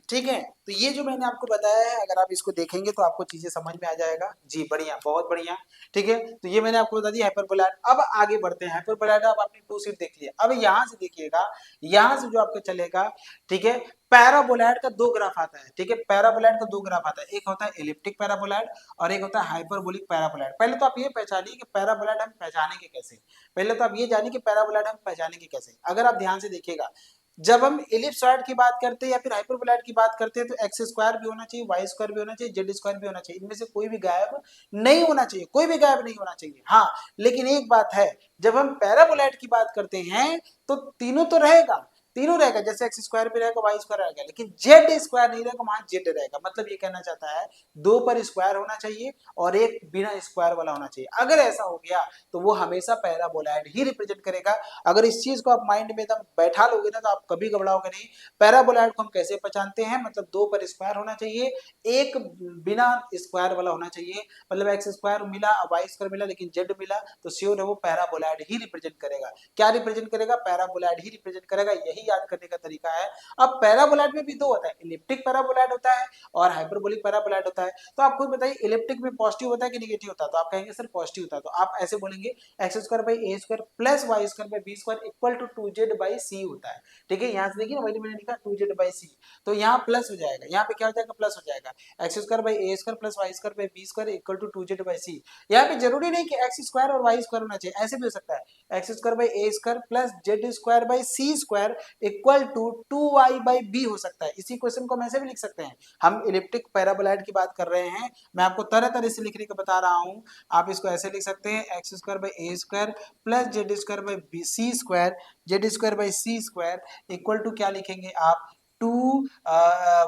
[SPEAKER 1] ठीक है। तो ये जो मैंने आपको बताया है अगर आप इसको देखेंगे तो आपको चीजें समझ में आ जाएगा जी, बढ़िया, बहुत बढ़िया, ठीक है। तो ये मैंने आपको बता दिया हाइपरबोलाइड। अब आगे बढ़ते हैं, हाइपरबोलाइड अब आपने टू सीट देख लिया। अब यहाँ से देखिएगा, यहाँ से जो आपका चलेगा, ठीक है, पैराबोलाइड का दो ग्राफ आता है, ठीक है। पैराबोलाइड का दो ग्राफ आता है, एक होता है एलिप्टिक पैराबोलाइड और एक होता है हाइपरबोलिक पैराबोलाइड। पहले तो आप ये पहचानिए कि पैराबोलाइड हम पहचानेंगे कैसे, पहले तो आप ये जानिए कि पैराबोलाइड हम पहचानेंगे कैसे। अगर आप ध्यान से देखिएगा, जब हम इलिप्सॉइड की बात करते हैं या फिर हाइपरबोलाइड की बात करते हैं तो एक्स स्क्वायर भी होना चाहिए, वाई स्क्वायर भी होना चाहिए, जेड स्क्वायर भी होना चाहिए, इनमें से कोई भी गायब नहीं होना चाहिए, कोई भी गायब नहीं होना चाहिए। हाँ, लेकिन एक बात है, जब हम पैराबोलाइड की बात करते हैं तो तीनों तो रहेगा, तीनों रहेगा, जैसे एक्स स्क्वायर भी रहेगा वाई स्क्वायर रहेगा, लेकिन जेड स्क्वायर नहीं रहेगा, वहां जेड रहेगा। मतलब ये कहना चाहता है दो पर स्क्वायर होना चाहिए और एक बिना स्क्वायर वाला होना चाहिए। अगर ऐसा हो गया तो वो हमेशा पैराबोलॉइड ही रिप्रेजेंट करेगा। अगर इस चीज को आप माइंड में एकदम बैठा लोगे ना तो आप कभी घबराओगे नहीं। पैराबोलॉइड को हम कैसे पहचानते हैं, मतलब दो पर स्क्वायर होना चाहिए, एक बिना स्क्वायर वाला होना चाहिए। मतलब एक्स स्क्वायर मिला, वाई स्क्वायर मिला, लेकिन जेड मिला, तो श्योर है वो पैराबोलॉइड ही रिप्रेजेंट करेगा। क्या रिप्रेजेंट करेगा, पैराबोलॉइड ही रिप्रेजेंट करेगा। यही याद करने का तरीका है। अब पैराबोलॉइड में भी दो होता है, इलिप्टिक पैराबोलॉइड होता है और हाइपरबोलिक पैराबोलॉइड होता है। तो आप खुद बताइए इलिप्टिक में पॉजिटिव होता है कि नेगेटिव होता है, तो आप कहेंगे सर पॉजिटिव होता है। तो आप ऐसे बोलेंगे x square by A square plus Y square by B square equal to 2z by c होता है। ठीक है, यहाँ से देखिए वही मैंने लिखा 2z बाई सी, तो यहाँ प्लस हो जाएगा, यहाँ पे क्या हो जाएगा, प्लस हो जाएगा। X square by A square plus Y square by B square equal to 2z by c. यहाँ पे जरूरी नहीं कि एक्स स्क्वायर और वाई स्क्वायर होना चाहिए, ऐसे भी हो सकता है x square by A square plus Z square by C square equal to 2y by b हो सकता है। इसी क्वेश्चन को हम ऐसे भी लिख सकते हैं। हम इलिप्टिक पैराबोलॉइड की बात कर रहे हैं, मैं आपको तरह तरह से लिखने का बता रहा हूँ। आप इसको ऐसे लिख सकते हैं x square by A square plus Z square by b c square, z square by C square equal to क्या लिखेंगे आप, टू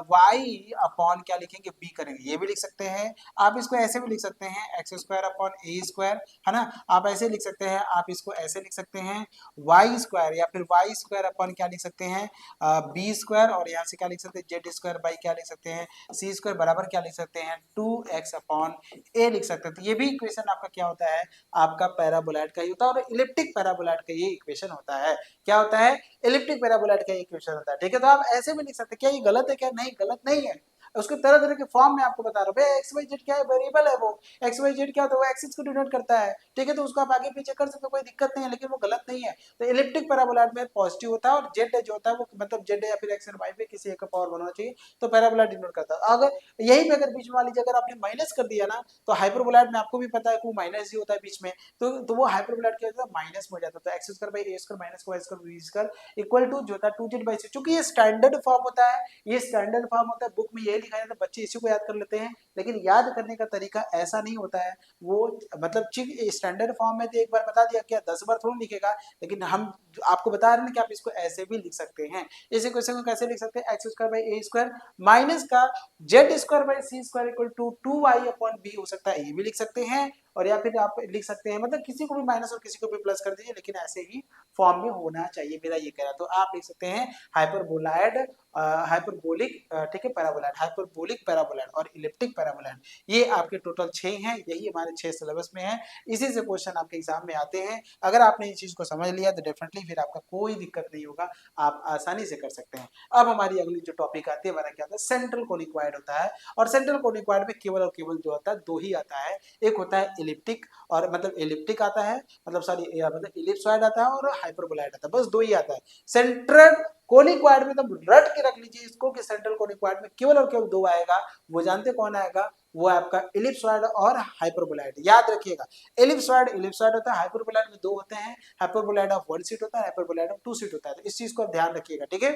[SPEAKER 1] वाई अपॉन क्या लिखेंगे, बी करेंगे, ये भी लिख सकते हैं। आप इसको ऐसे भी लिख सकते हैं एक्स स्क्वायर अपॉन ए स्क्वायर, है ना। आप ऐसे लिख सकते हैं, आप इसको ऐसे लिख सकते हैं वाई स्क्वायर, या फिर वाई स्क्वायर अपॉन क्या लिख सकते हैं, बी स्क्वायर, और यहाँ से क्या लिख सकते हैं जेड स्क्वायर बाई क्या लिख सकते हैं, सी स्क्वायर बराबर क्या लिख सकते हैं, 2x अपॉन ए लिख सकते हैं। तो ये भी इक्वेशन आपका क्या होता है, आपका पैराबोलॉइड का ही होता है, और इलिप्टिक पैराबोलॉइड का ये इक्वेशन होता है। क्या होता है, इलिप्टिक पैराबोलॉइड का इक्वेशन होता है। ठीक है, तो आप ऐसे भी लिख सकते हैं। क्या ये गलत है, क्या नहीं गलत नहीं है, उसके तरह तरह के फॉर्म में आपको बता रहा हूँ। भाई एक्स वाई जेड क्या है, वेरिएबल है वो, एक्स वाई जेड क्या होता है, वो एक्सिस को डिनोट करता है। ठीक है, तो उसको आप आगे पीछे कर सकते हो, कोई दिक्कत नहीं है, लेकिन वो गलत नहीं है। तो इलिप्टिक पैराबोलॉइड में पॉजिटिव होता है और जेड जो होता है वो मतलब जेड या फिर एक्स एंड वाई पे किसी एक का पावर बनना चाहिए, तो पैराबोलॉइड डिनोट करता है। अगर यही पे अगर बीच में मान लीजिए अगर आपने माइनस कर दिया ना, तो हाइपरबोलॉइड में आपको भी पता है कि वो माइनस ही होता है बीच में, तो वो हाइपरबोलॉइड क्या होता है, माइनस में हो जाता है। तो x square by A square minus Y square b square equal to जो होता है 2z बाई सी। चूंकि ये स्टैंडर्ड फॉर्म होता है, ये स्टैंडर्ड फॉर्म होता है, बुक में यही लिखा जाता है, बच्चे इसी को याद कर लेते हैं, लेकिन याद करने का तरीका ऐसा नहीं होता है। वो मतलब स्टैंडर्ड फॉर्म में तो एक बार बता दिया, क्या 10 बार थोड़ा लिखेगा, लेकिन हम आपको बता रहे हैं कि आप इसको ऐसे भी लिख सकते हैं। इस इक्वेशन को कैसे लिख सकते हैं, x square by A square minus का Z square by C square equal to 2y upon b हो सकता है, ये भी लिख सकते हैं। और या फिर आप लिख सकते हैं, मतलब किसी को भी माइनस और किसी को भी प्लस कर दीजिए, लेकिन ऐसे ही फॉर्म में होना चाहिए, मेरा ये कह रहा। तो आप लिख सकते हैं हाइपरबोलॉइड, हाइपरबोलिक, ठीक है, पैराबोलॉइड, हाइपरबोलिक पैराबोलॉइड और इलिप्टिक पैराबोलॉइड। ये आपके टोटल 6 हैं, यही हमारे 6 सिलेबस में है। इसी से क्वेश्चन आपके एग्जाम में आते हैं। अगर आपने इस चीज को समझ लिया तो डेफिनेटली फिर आपका कोई दिक्कत नहीं होगा, आप आसानी से कर सकते हैं। अब हमारी अगली जो टॉपिक आती है हमारा क्या होता है, सेंट्रल कोनिक्वाइड होता है। और सेंट्रल कोनिक्वाइड में केवल और केवल जो होता है दो ही आता है, एक होता है इलिप्टिक, और मतलब इलिप्टिक आता है, मतलब सॉरी मतलब इलिप्सॉइड आता है और हाइपरबोलॉइड आता है, बस दो ही आता है। सेंट्रल कोनिक्वाइड में तो रट के रख लीजिए इसको कि सेंट्रल कोनिक्वाइड में केवल और केवल दो आएगा। वो जानते कौन आएगा, वो आपका इलिप्सॉइड और हाइपरबोलॉइड। याद रखिएगा, इलिप्सॉइड होता है, हाइपरबोलॉइड में दो होते हैं, हाइपरबोलॉइड ऑफ 1 सीट होता है, हाइपरबोलॉइड ऑफ 2 सीट होता है। तो इस चीज को आप ध्यान रखिएगा, ठीक है।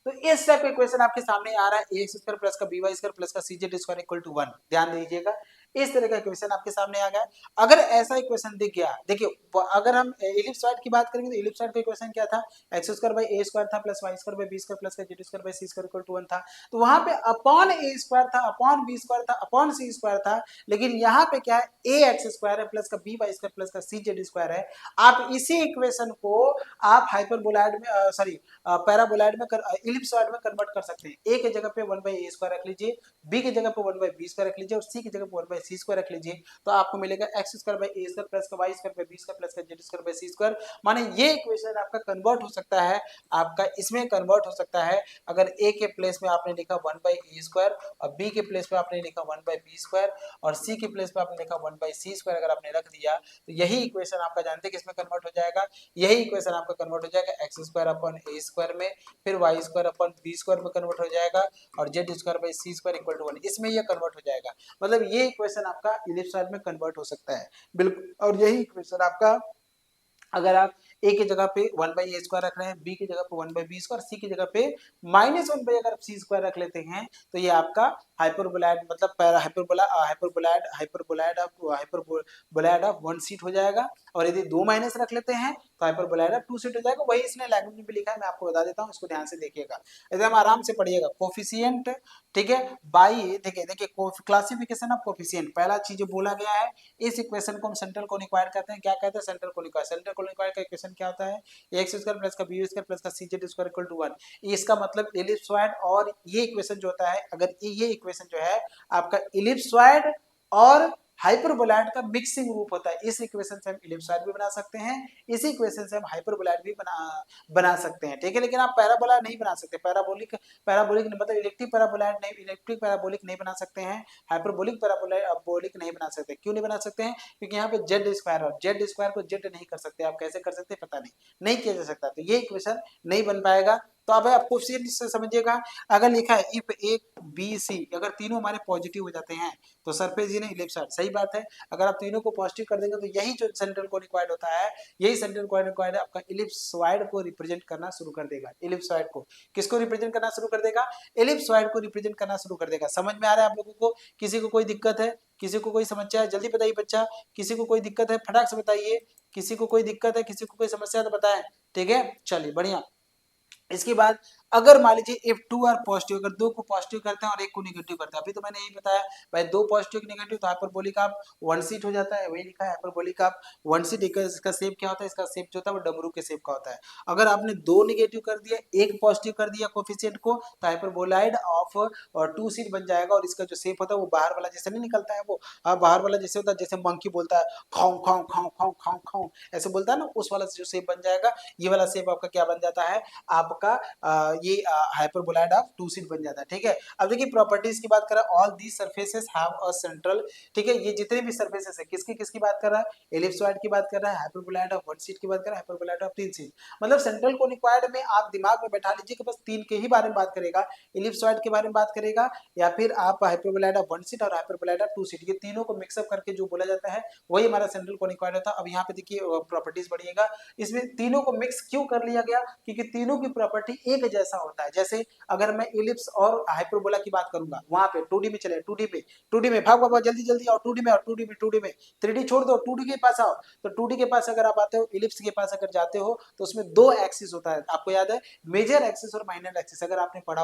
[SPEAKER 1] तो इस टाइप का इक्वेशन आपके सामने आ रहा है, ए एक्स स्क्वायर प्लस का बी वाई स्क्वायर प्लस का सी जेड स्क्वायर इक्वल टू 1। ध्यान दीजिएगा, इस तरह का इक्वेशन आपके सामने आ गया। अगर ऐसा इक्वेशन दिख गया, देखिए अगर हम इलिप्सॉइड की बात करेंगे तो इलिप्सॉइड का इक्वेशन क्या था, x square by A square था plus Y square by B square plus का Z square by C square equal to 1 था। तो वहां पे अपॉन ए स्क्वायर था, अपॉन बी स्क्वायर था, अपॉन सी स्क्वायर था, लेकिन यहाँ पे क्या है, ए एक्स स्क्वायर है प्लस का बी वाई स्क्वायर प्लस का सी जेड स्क्वायर है। आप इसी इक्वेशन को आप हाइपरबोलॉइड में सॉरी पैराबोलॉइड में इलिप्सॉइड में कन्वर्ट कर सकते हैं। ए की जगह पे 1 बाई ए स्क्वायर रख लीजिए, बी की जगह पे 1 बाई बी स्क्वायर रख लीजिए और सी की जगह पे 1 बाई सी स्क्वायर रख लीजिए। तो आपको मिलेगा x square by A square plus का Y square by B square plus का Z square by C square. माने ये इक्वेशन आपका कन्वर्ट हो सकता है, आपका इसमें कन्वर्ट हो सकता है। अगर ए के प्लेस में आपने लिखा 1 बाई ए स्क्वायर और बी के प्लेस पे आपने लिखा 1 बाई बी स्क्वायर और सी के प्लेस पे आपने लिखा 1 बाई सी स्क्वायर, अगर आपने रख दिया तो यही इक्वेशन आपका जानते हैं किसमें कन्वर्ट हो जाएगा, यही इक्वेशन आपका कन्वर्ट हो जाएगा एक्स स्क्वायर अपॉन ए स्क्वायर में, फिर y square upon B square में कन्वर्ट हो जाएगा और z square by C square equal to 1, इसमें ये कन्वर्ट हो जाएगा। मतलब ये इक्वेशन आपका इलिप्सॉइड में कन्वर्ट हो सकता है, बिल्कुल। और यही इक्वेशन आपका अगर आप ए की जगह पे 1 बाई ए स्क्वायर रख रहे हैं, बी की जगह पे 1 बाई बी स्क्वायर, सी की जगह पे माइनस 1 बाई अगर सी स्क्वायर रख लेते हैं, तो ये आपका हाइपरबोलॉइड मतलब para hyperboloid of one seat हो जाएगा, और यदि 2 माइनस रख लेते हैं तो हाइपरबोलॉइड ऑफ 2 सीट हो जाएगा। वही इसने लैंग्वेज में भी लिखा है, मैं आपको बता देता हूँ, इसको ध्यान से देखिएगा, एकदम आराम से पढ़िएगा। कोफिशिएंट, ठीक है, बाई, देखिए देखिए क्लासिफिकेशन ऑफ कोफिशिएंट, पहला चीज जो बोला गया है, इस इक्वेशन को हम सेंट्रल कोनिक्वायर कहते हैं। क्या कहते हैं? सेंट्रल कोनिक्वायर। सेंट्रल कोनिक्वायर का इक्वेशन क्या होता है? एक्स स्क्वायर प्लस का बी स्क्वायर प्लस का सी जेड स्क्वायर इक्वल टू 1। इसका मतलब इलिप्सॉइड, और ये इक्वेशन जो होता है, अगर ये इक्वेशन जो है आपका इलिप्सॉइड और हाइपरबोलॉइड का मिक्सिंग रूप होता है। इस इक्वेशन से हम इलिप्सॉइड भी बना सकते हैं, इसी इक्वेशन से हम हाइपरबोलॉइड भी बना सकते हैं, ठीक है। लेकिन आप पैराबोला नहीं बना सकते, पैराबोलिक मतलब इलेक्ट्रिक पैराबोलॉइड नहीं, इलेक्ट्रिक पैराबोलिक नहीं बना सकते हैं, हाइपरबोलिक पैराबोलिक नहीं बना सकते। क्यों नहीं बना सकते हैं? क्योंकि यहाँ पे जेड स्क्वायर, और जेड स्क्वायर को जेड नहीं कर सकते। आप कैसे कर सकते हैं पता नहीं किया जा सकता, तो ये इक्वेशन नहीं बन पाएगा। तो अब आप कोफिशिएंट से समझिएगा, अगर लिखा है इफ ए बी सी, अगर तीनों हमारे पॉजिटिव हो जाते हैं तो सरफेस इन इलिप्सॉइड, सही बात है। अगर आप तीनों को पॉजिटिव कर देंगे तो यही जो सेंट्रल कोनिक्वाइड होता है, यही सेंट्रल कोनिक्वाइड आपका इलिप्सॉइड को रिप्रेजेंट करना शुरू कर देगा। इलिप्सॉइड को किसको रिप्रेजेंट करना शुरू कर देगा? इलिप्सॉइड को रिप्रेजेंट करना शुरू कर देगा। समझ में आ रहा है आप लोगों को? किसी को कोई दिक्कत है? किसी को कोई समस्या है? जल्दी बताइए बच्चा, किसी को कोई दिक्कत है फटाक से बताइए। किसी को कोई दिक्कत है, किसी को कोई समस्या है तो बताएं, ठीक है, चलिए बढ़िया। इसके बाद अगर मान लीजिए इफ टू आर पॉजिटिव, अगर दो को पॉजिटिव करते हैं और एक को नेगेटिव करते हैं, अभी तो मैंने यही बताया भाई, दो पॉजिटिव नेगेटिव तो हाइपरबोलिक आप वन सीट हो जाता है, वही लिखा है हाइपरबोलिक आप वन सीट। इसका शेप क्या होता है? इसका शेप जो होता है वो डमरू के शेप का होता है। अगर आपने दो नेगेटिव कर दिया, एक पॉजिटिव कर दिया कोफिशिएंट को, तो हाइपरबोलाइड ऑफ और टू सीट बन जाएगा, और इसका जो शेप होता है वो बाहर वाला जैसे नहीं निकलता है, वो बाहर वाला जैसे होता है, जैसे मंकी बोलता है खाऊ खाऊ खाऊ खाऊ खाऊ खाऊ, ऐसे बोलता है ना, उस वाला जो शेप बन जाएगा। ये वाला शेप आपका क्या बन जाता है? आपका ये हाइपरबोलॉइड ऑफ टू सीट बन जाता है, ठीक है। अब देखिए प्रॉपर्टीज की बात करें, all the surfaces have a central, ठीक है, ये जितने भी सरफेसेस है किसकी किसकी बात कर रहा है? एलिप्सॉइड की बात कर रहा है, हाइपरबोलॉइड ऑफ वन सीट की बात कर रहा है, हाइपरबोलॉइड ऑफ तीन सीट। मतलब सेंट्रल कोनिक्वाइड में आप दिमाग में बैठा लीजिए कि बस तीन के ही बारे में बात करेगा, एलिप्सॉइड के बारे में बात करेगा, या फिर आप हाइपरबोलॉइड ऑफ वन सीट और हाइपरबोलॉइड ऑफ टू सीट, ये तीनों को मिक्सअप करके जो बोला जाता है वही हमारा सेंट्रल कोनिक्वाइड होता है। अब यहाँ पे देखिए प्रॉपर्टीज बढ़िएगा, इसमें तीनों को मिक्स क्यों कर लिया गया? क्योंकि तीनों की प्रॉपर्टी एक जैसा होता है। जैसे अगर मैं इलिप्स और हाइपरबोला की बात करूंगा, वहां पे 2D में चले, 2D में भाग बाबा जल्दी जल्दी आओ, 2D में आओ, 2D में 3D छोड़ दो, 2D के पास आओ। तो 2D के पास अगर आप आते हो, इलिप्स के पास अगर जाते हो तो उसमें दो एक्सिस होता है, आपको याद है, मेजर एक्सिस और माइनर एक्सिस, अगर आपने पढ़ा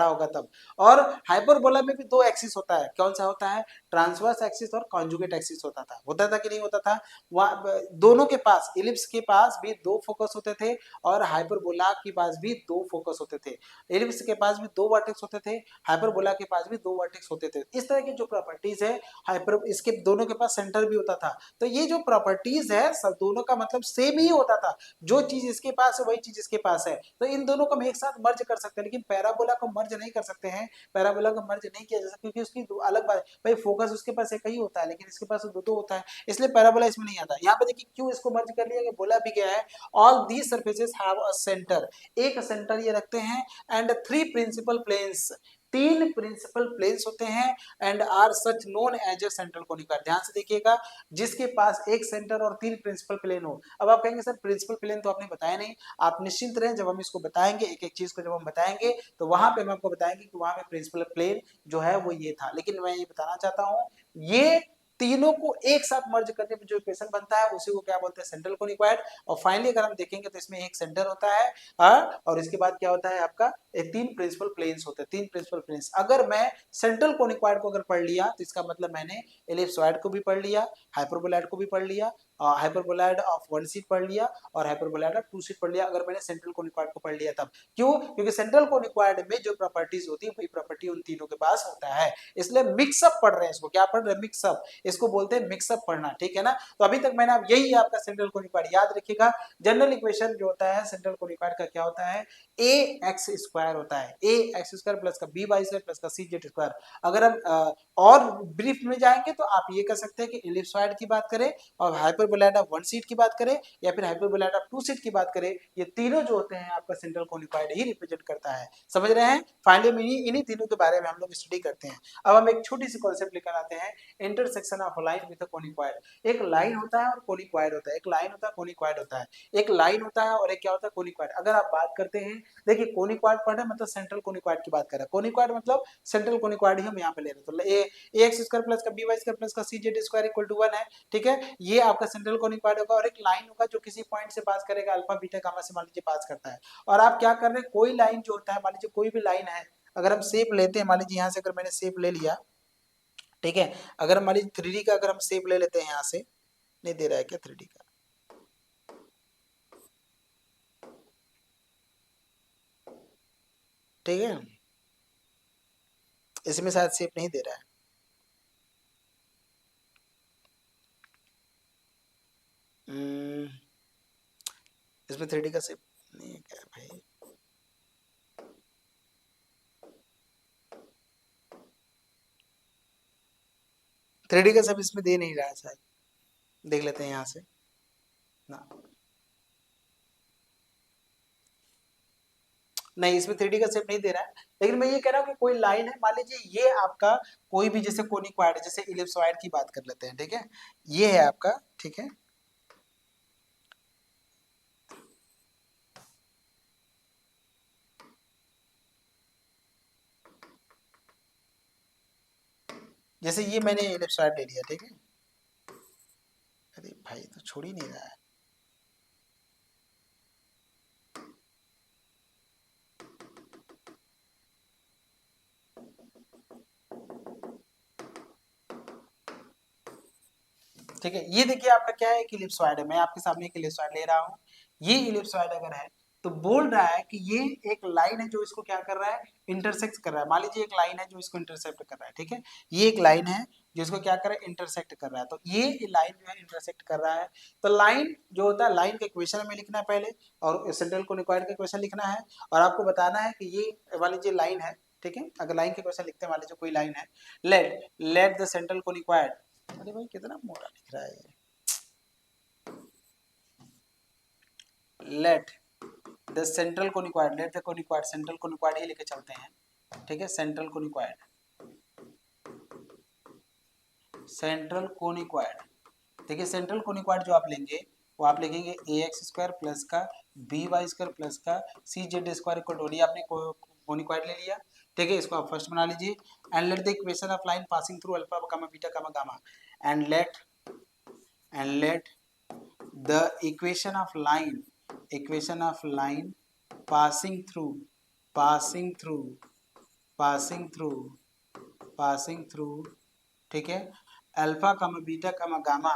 [SPEAKER 1] होगा तब। और हाइपरबोला में भी दो एक्सिस होता है, कौन सा होता है? ट्रांसवर्स एक्सिस और कॉन्जुगेट एक्सिस होता था कि नहीं होता था? वहां दोनों के पास, इलिप्स के पास भी दो फोकस होते थे और हाइपरबोला के पास भी दो फोकस होते थे। एलिप्स के पास भी दो वर्टेक्स होते थे, हाइपरबोला के पास भी दो वर्टेक्स होते थे। इस तरह की जो प्रॉपर्टीज है, हाइपर इसके दोनों के पास सेंटर भी होता था। तो ये जो प्रॉपर्टीज है सब दोनों का मतलब सेम ही होता था, जो चीज इसके पास है वही चीज इसके पास है। तो इन दोनों को हम एक साथ मर्ज कर सकते हैं, लेकिन पैराबोला को मर्ज नहीं कर सकते हैं। पैराबोला को मर्ज नहीं किया जा सकता क्योंकि उसकी अलग बात है भाई, फोकस उसके पास एक ही होता है, लेकिन इसके पास दो दो होता है, इसलिए पैराबोला इसमें नहीं आता। यहाँ पे देखिए क्यों इसको मर्ज कर लिया गया, बोला भी गया है all these surfaces have a centre, एक सेंटर ये रखते हैं, एंड थ्री प्रिंसिपल प्लेन्स, तीन प्रिंसिपल प्लेन्स होते हैं, and are such known as a central conicoid. ध्यान से देखिएगा, जिसके पास एक सेंटर और तीन प्रिंसिपल प्लेन हो। अब आप कहेंगे सर प्रिंसिपल प्लेन तो आपने बताया नहीं, आप निश्चिंत रहें, जब हम इसको बताएंगे एक एक चीज को जब हम बताएंगे तो वहां पे हम आपको बताएंगे कि वहां पे प्रिंसिपल प्लेन जो है वो ये था। लेकिन मैं ये बताना चाहता हूं, ये तीनों को एक साथ मर्ज करने पे जो इक्वेशन बनता है उसी को क्या बोलते हैं? सेंट्रल कोनिक्वाइड। और फाइनली अगर हम देखेंगे तो इसमें एक सेंटर होता है, और इसके बाद क्या होता है आपका, तीन प्रिंसिपल प्लेन्स होते हैं, तीन प्रिंसिपल प्लेन्स। अगर मैं सेंट्रल कोनिक्वाइड को अगर पढ़ लिया तो इसका मतलब मैंने एलिप्सॉइड को भी पढ़ लिया, हाइपरबोलॉइड को भी पढ़ लिया, हाइपरबोलॉइड ऑफ वन सीट पढ़ लिया और हाइपरबोलॉइड ऑफ टू सीट पढ़ लिया, अगर मैंने सेंट्रल कोनिक्वाइड को पढ़ लिया तब। क्यों? क्योंकि सेंट्रल कोनिक्वाइड में जो प्रॉपर्टीज होती है वही प्रॉपर्टी उन तीनों के पास होता है, इसलिए मिक्सअप पढ़ रहे हैं। इसको क्या पढ़ रहे हैं? मिक्सअप, इसको बोलते हैं मिक्सअप पढ़ना, ठीक है ना। तो अभी तक मैंने, यही आपका सेंट्रल कोनिक्वाइड, याद रखिएगा जनरल इक्वेशन जो होता है सेंट्रल कोनिक्वाइड का क्या होता है? ए एक्स स्क्वायर होता है, ए एक्स स्क्वायर प्लस का बी वाई स्क्वायर प्लस का सी जेड स्क्वायर। अगर हम और ब्रीफ में जाएंगे तो आप ये कह सकते हैं कि इलिप्सॉइड की बात करें और hyper hyperboloid of one seat की बात करें या फिर हाइपरबोलॉइड ऑफ टू सीट की बात करें, ये तीनों जो होते हैं आपका सेंट्रल कोनिकॉइड ही रिप्रेजेंट करता है। समझ रहे हैं? फाइनली में इन्हीं तीनों के बारे में हम लोग स्टडी करते हैं। अब हम एक छोटी सी कॉन्सेप्ट लेकर आते हैं, इंटरसेक्शन ऑफ लाइन विद कोनिकॉइड। एक लाइन होता है और कोनिकॉइड होता है, एक लाइन होता है कोनिकॉइड होता है, एक लाइन होता है और एक क्या होता है कोनिकॉइड। अगर आप बात करते हैं, देखिए कोनिकॉइड पढ़े मतलब सेंट्रल कोनिकॉइड की बात कर रहे हैं, कोनिकॉइड मतलब सेंट्रल कोनिकॉइड ही हम यहाँ पे ले रहे हैं। तो ए एक्स स्क्वायर प्लस का बी वाई स्क्वायर प्लस का सी जेड स्क्वायर इक्वल टू 1 है, ठीक है, ये आपका सेंट्रल कोनिकॉइड होगा। और एक लाइन होगा जो किसी पॉइंट से पास करेगा, अल्फा बीटा गामा से मान लीजिए पास करता है। और आप क्या कर रहे हैं, कोई लाइन जो होता है, मान लीजिए कोई भी लाइन है, अगर हम शेप लेते हैं, मान लीजिए यहाँ से अगर मैंने शेप ले लिया, ठीक है, अगर मान लीजिए 3D का अगर हम शेप ले लेते हैं यहाँ से, नहीं दे रहा है क्या 3D का, ठीक है, इसमें शायद शेप नहीं दे रहा है। इसमें 3D का शेप नहीं है क्या भाई? थ्री डी का शेप इसमें दे नहीं रहा है शायद, देख लेते हैं यहाँ से ना, नहीं इसमें 3D का शेप नहीं दे रहा है। लेकिन मैं ये कह रहा हूँ कि कोई लाइन है, मान लीजिए ये आपका कोई भी जैसे कोनिकॉइड, जैसे इलिप्सॉइड की बात कर लेते हैं, ठीक है, ये है आपका, ठीक है, जैसे ये मैंने इलिप्सॉइड ले लिया, ठीक है, अरे भाई तो छोड़ ही नहीं रहा है। ठीक है, ये देखिए आपका क्या है, एक इलिप्सॉइड है, मैं आपके सामने एक इलिप्सॉइड ले रहा हूँ। ये इलिप्सॉइड अगर है तो बोल रहा है कि ये एक लाइन है जो इसको क्या कर रहा है, इंटरसेक्ट कर रहा है। मान लीजिए एक लाइन है जो इसको इंटरसेप्ट कर रहा है, ठीक है, ये एक लाइन है जो इसको क्या कर रहा है, इंटरसेक्ट कर रहा है। तो ये लाइन जो है इंटरसेक्ट कर रहा है। तो लाइन जो होता है, लाइन का इक्वेशन हमें लिखना है पहले, और सेंट्रल कोनिकॉइड का इक्वेशन लिखना है, और आपको बताना है कि ये मान लीजिए लाइन है, ठीक है, अगर लाइन के इक्वेशन लिखते हैं, मान लीजिए कोई लाइन है, let let the central conicoid, अरे भाई कितना मोटा लिख रहा है ये, let the central conicoid, let the conicoid, central conicoid ही लेके चलते हैं, ठीक है, सेंट्रल कोनिकॉइड, सेंट्रल कोनिकॉइड, देखिए सेंट्रल कोनिकॉइड जो आप लेंगे वो आप लिखेंगे ए एक्स स्क्वायर प्लस का बी वाई स्क्वायर प्लस का सी जेड स्क्वायर इक्वल टू, आपने कोनिकॉइड ले लिया, ठीक है, इसको आप फर्स्ट बना लीजिए। And let the equation of line passing through alpha gamma beta gamma gamma, and let the equation of line passing through passing through passing through passing through, ठीक है, अल्फा कमा बीटा कमा गामा,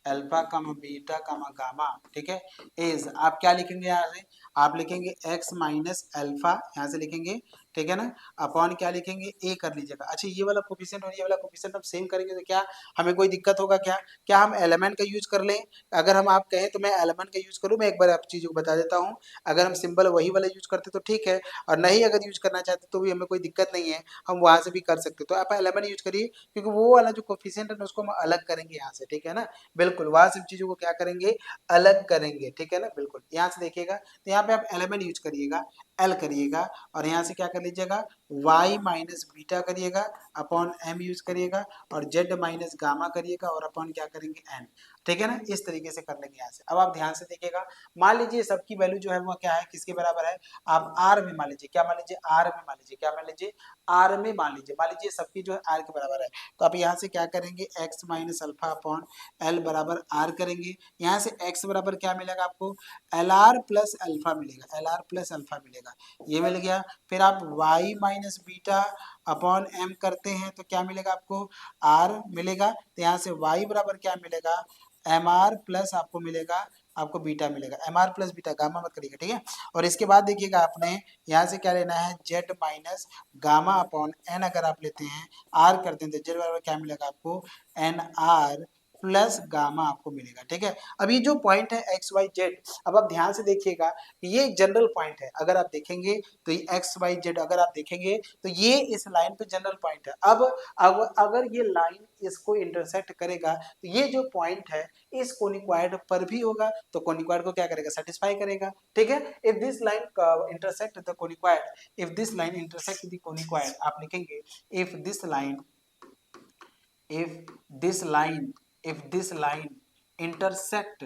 [SPEAKER 1] अल्फा कमा beta कमा gamma, ठीक है, is आप क्या लिखेंगे यहाँ से, आप लिखेंगे x माइनस अल्फा, यहाँ से लिखेंगे, ठीक है ना, अपॉन क्या लिखेंगे, a कर लीजिएगा। अच्छा ये वाला कोफिशिएंट और ये वाला कोफिशिएंट हम सेम करेंगे तो क्या हमें कोई दिक्कत होगा क्या, क्या हम एलिमेंट का यूज कर लें? अगर हम आप कहें तो मैं एलिमेंट का यूज करूँ, मैं एक बार आप चीज़ों को बता देता हूँ। अगर हम सिंबल वही वाला यूज करते तो ठीक है, और नहीं अगर यूज करना चाहते तो भी हमें कोई दिक्कत नहीं है, हम वहाँ से भी कर सकते। तो आप एलिमेंट यूज करिए, क्योंकि वो वाला जो कोफिशिएंट है उसको हम अलग करेंगे यहाँ से, ठीक है ना, बिल्कुल वहाँ से चीज़ों को क्या करेंगे, अलग करेंगे, ठीक है ना, बिल्कुल। यहाँ से देखिएगा तो यहाँ पे आप एलिमेंट यूज करिएगा, एल करिएगा, और यहाँ से क्या कर लीजिएगा, y माइनस बीटा करिएगा, अपॉन m यूज करिएगा, और z माइनस गामा करिएगा, और अपॉन क्या करेंगे n, ठीक है ना, इस तरीके से कर लेंगे यहाँ से। अब आप ध्यान से देखिएगा, मान लीजिए सबकी वैल्यू जो है वो क्या है, किसके बराबर है, आप r में मान लीजिए, क्या मान लीजिए, r में मान लीजिए, क्या मान लीजिए, r में मान लीजिए सबकी जो है r के बराबर है। तो आप यहाँ से क्या करेंगे, x minus alpha upon l बराबर r करेंगे। यहाँ से x बराबर क्या मिलेगा आपको, एल आर प्लस अल्फा मिलेगा, एल आर प्लस अल्फा मिलेगा, ये मिल गया। फिर आप y minus beta upon m करते हैं तो क्या मिलेगा आपको, r मिलेगा। तो यहाँ से y बराबर क्या मिलेगा, एम आर प्लस आपको मिलेगा, आपको बीटा मिलेगा, m r plus beta, gamma मत करिएगा, ठीक है। और इसके बाद देखिएगा आपने यहाँ से क्या लेना है, z minus gamma upon n, अगर आप लेते हैं आर करते हैं तो जेड बराबर क्या मिलेगा आपको, एन आर प्लस गामा आपको मिलेगा। ठीक है, अब ये जो पॉइंट है एक्स वाई जेड, अब आप ध्यान से देखिएगा ये एक जनरल पॉइंट है। अगर आप देखेंगे तो ये एक्स वाई जेड अगर आप देखेंगे तो ये इस लाइन पे जनरल पॉइंट है। अब अगर ये लाइन इसको इंटरसेक्ट करेगा तो ये जो पॉइंट है इस कोनिक्वाइड पर भी होगा, तो कोनिक्वाइड को क्या करेगा, सेटिस्फाई करेगा। ठीक है, if this line intersect the conicoid, if this line intersect the conicoid, आप लिखेंगे if this line, if this line, if this line intersect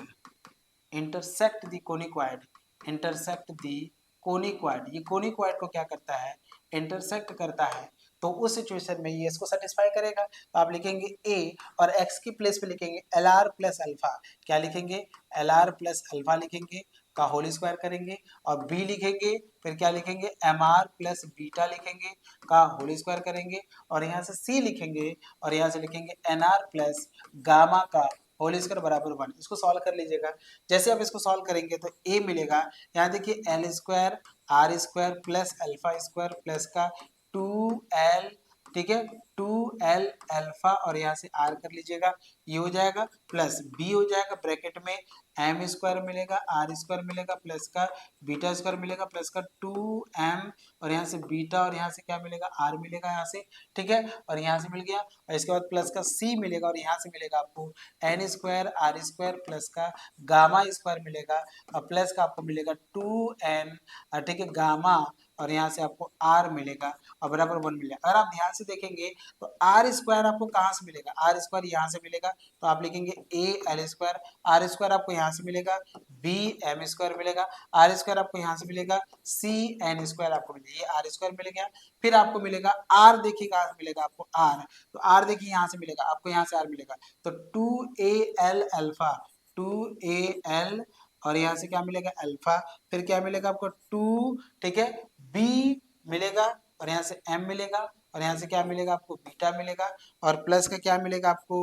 [SPEAKER 1] the conicoid, intersect the conicoid, ये conicoid को क्या करता है, इंटरसेक्ट करता है, तो उस सिचुएशन में ये इसको सेटिस्फाई करेगा। तो आप लिखेंगे a और x की प्लेस पे लिखेंगे एल आर प्लस अल्फा, क्या लिखेंगे, एल आर प्लस अल्फा लिखेंगे का होल स्क्वायर करेंगे, और b लिखेंगे, फिर क्या लिखेंगे, एम आर प्लस बीटा लिखेंगे का होल स्क्वायर करेंगे, और यहाँ से c लिखेंगे, और यहाँ से लिखेंगे एन आर प्लस गामा का होल स्क्वायर बराबर 1। इसको सॉल्व कर लीजिएगा। जैसे आप इसको सॉल्व करेंगे तो a मिलेगा, यहाँ देखिए l square r square plus alpha square plus का 2l, ठीक है, 2l अल्फा, और यहाँ से r कर लीजिएगा, ये हो जाएगा, प्लस b हो जाएगा, ब्रैकेट में m स्क्वायर मिलेगा, r स्क्वायर मिलेगा, प्लस का बीटा स्क्वायर मिलेगा, प्लस का 2m, और यहाँ से बीटा, और यहाँ से क्या मिलेगा, r मिलेगा यहाँ से। ठीक है, और यहाँ से मिल गया, और इसके बाद प्लस का c मिलेगा, और यहाँ से मिलेगा आपको n square r square plus का गामा स्क्वायर मिलेगा, और प्लस का आपको मिलेगा 2n, ठीक है, गामा, और यहाँ से आपको r मिलेगा, और बराबर 1 मिलेगा। अगर आप ध्यान से देखेंगे तो आर स्क्वायर आपको कहाँ से मिलेगा, आर स्क्वायर यहाँ से मिलेगा, तो आप लिखेंगे a l square, r square आपको यहाँ से मिलेगा, बी एम स्क्वायर मिलेगा, आर स्क्वायर आपको यहाँ से मिलेगा, सी एन स्क्वायर आपको मिलेगा, ये आर स्क्वायर मिलेगा। फिर आपको मिलेगा आर, देखिए कहाँ से मिलेगा आपको आर, तो आर देखिए यहाँ से मिलेगा आपको, यहाँ से आर मिलेगा, तो 2al अल्फा, 2al, और यहाँ से क्या मिलेगा अल्फा, फिर क्या मिलेगा आपको 2, ठीक है, बी मिलेगा, और यहाँ से m मिलेगा, और यहाँ से क्या मिलेगा आपको बीटा मिलेगा, और प्लस का क्या मिलेगा आपको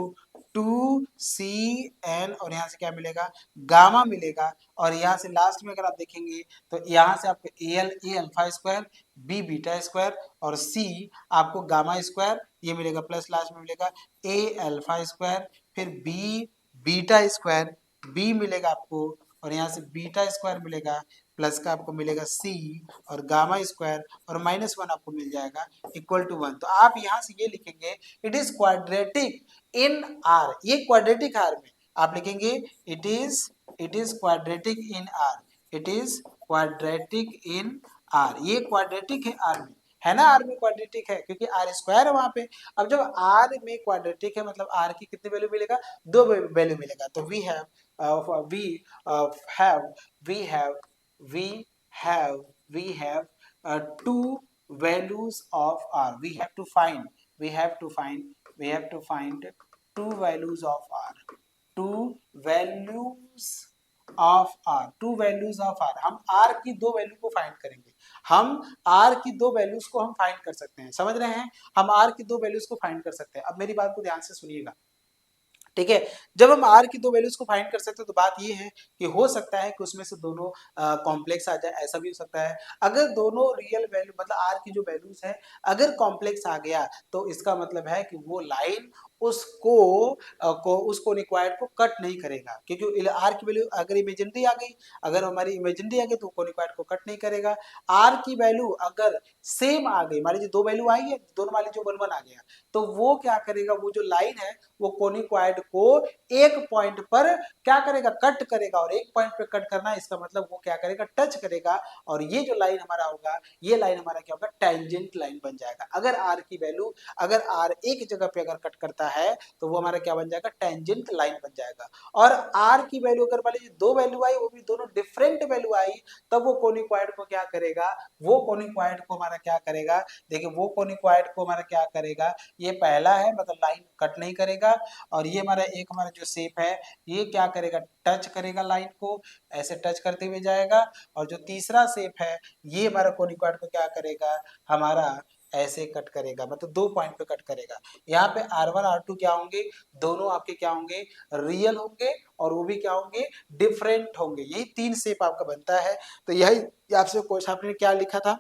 [SPEAKER 1] 2cn, और यहाँ से क्या मिलेगा गामा मिलेगा, और यहाँ से लास्ट में अगर आप देखेंगे तो यहाँ से आपको a alpha square, b beta square, और सी आपको गामा स्क्वायर, ये मिलेगा, प्लस लास्ट में मिलेगा ए अल्फा स्क्वायर, फिर बी बीटा स्क्वायर, बी मिलेगा आपको, और यहाँ से बीटा स्क्वायर मिलेगा, प्लस का आपको मिलेगा सी, और गामा स्क्वायर, और -1 आपको मिल जाएगा इक्वल टू 1। तो आप यहाँ से ये लिखेंगे it is quadratic in are, ये क्वाड्रेटिक आर में आप लिखेंगे it is quadratic in are, it is quadratic in are, ये क्वाड्रेटिक है आर में, है ना, आर में क्वाड्रेटिक है क्योंकि आर स्क्वायर है वहां पे। अब जब आर में क्वाड्रेटिक है मतलब आर की कितनी वैल्यू मिलेगा, 2 वैल्यू मिलेगा। तो we have have we have we have we have two values of r, we have to find we have to find we have to find two values of r, two values of r, two values of r, हम r की दो value को find करेंगे, हम r की दो values को हम फाइंड कर सकते हैं, समझ रहे हैं, हम आर की दो वैल्यूज को फाइंड कर सकते हैं। अब मेरी बात को ध्यान से सुनिएगा, ठीक है, जब हम आर की दो वैल्यूज को फाइंड कर सकते हैं तो बात ये है कि हो सकता है कि उसमें से दोनों कॉम्प्लेक्स आ जाए, ऐसा भी हो सकता है। अगर दोनों रियल वैल्यू मतलब आर की जो वैल्यूज है अगर कॉम्प्लेक्स आ गया तो इसका मतलब है कि वो लाइन उसको उस कोनिक्वाइड को कट नहीं करेगा, क्योंकि आर की वैल्यू अगर इमेजिनरी आ गई, अगर हमारी इमेजिनरी आ गई तो कोनिक्वाइड को कट नहीं करेगा। आर की वैल्यू अगर सेम आ गई, मान लीजिए दो वैल्यू आई है, दोनों मान लीजिए 1 1 आ गया, तो वो क्या करेगा, वो जो लाइन है वो कोनिक्वाइड को एक पॉइंट पर क्या करेगा, कट करेगा, और एक पॉइंट पे कट करना इसका मतलब वो क्या करेगा, टच करेगा, और ये जो लाइन हमारा होगा ये लाइन हमारा क्या होगा, टेंजेंट लाइन बन जाएगा। अगर आर की वैल्यू अगर आर एक जगह पे अगर कट करता है तो वो हमारा क्या बन जाएगा, टेंजेंट लाइन बन जाएगा। और आर की वैल्यू अगर मान लीजिए दो वैल्यू आई, वो भी दोनों डिफरेंट वैल्यू आई, तब वो कोनिक्वाइड को क्या करेगा, वो कोनिक्वाइड को हमारा क्या करेगा, देखिए वो कोनिक्वाइड को हमारा क्या करेगा, ये पहला है मतलब लाइन कट नहीं करेगा, और ये हमारा एक हमारा जो शेप है ये क्या करेगा, टच करेगा लाइन को, ऐसे टच करते हुए जाएगा, और जो तीसरा शेप है ये हमारा कोनिक्वाइड को क्या करेगा, हमारा ऐसे कट करेगा, मतलब दो पॉइंट पे कट करेगा। यहाँ पे R1 R2 क्या होंगे, दोनों आपके क्या होंगे, रियल होंगे, और वो भी क्या होंगे, डिफरेंट होंगे। यही तीन शेप आपका बनता है। तो यही आपसे क्वेश्चन आपने क्या लिखा था,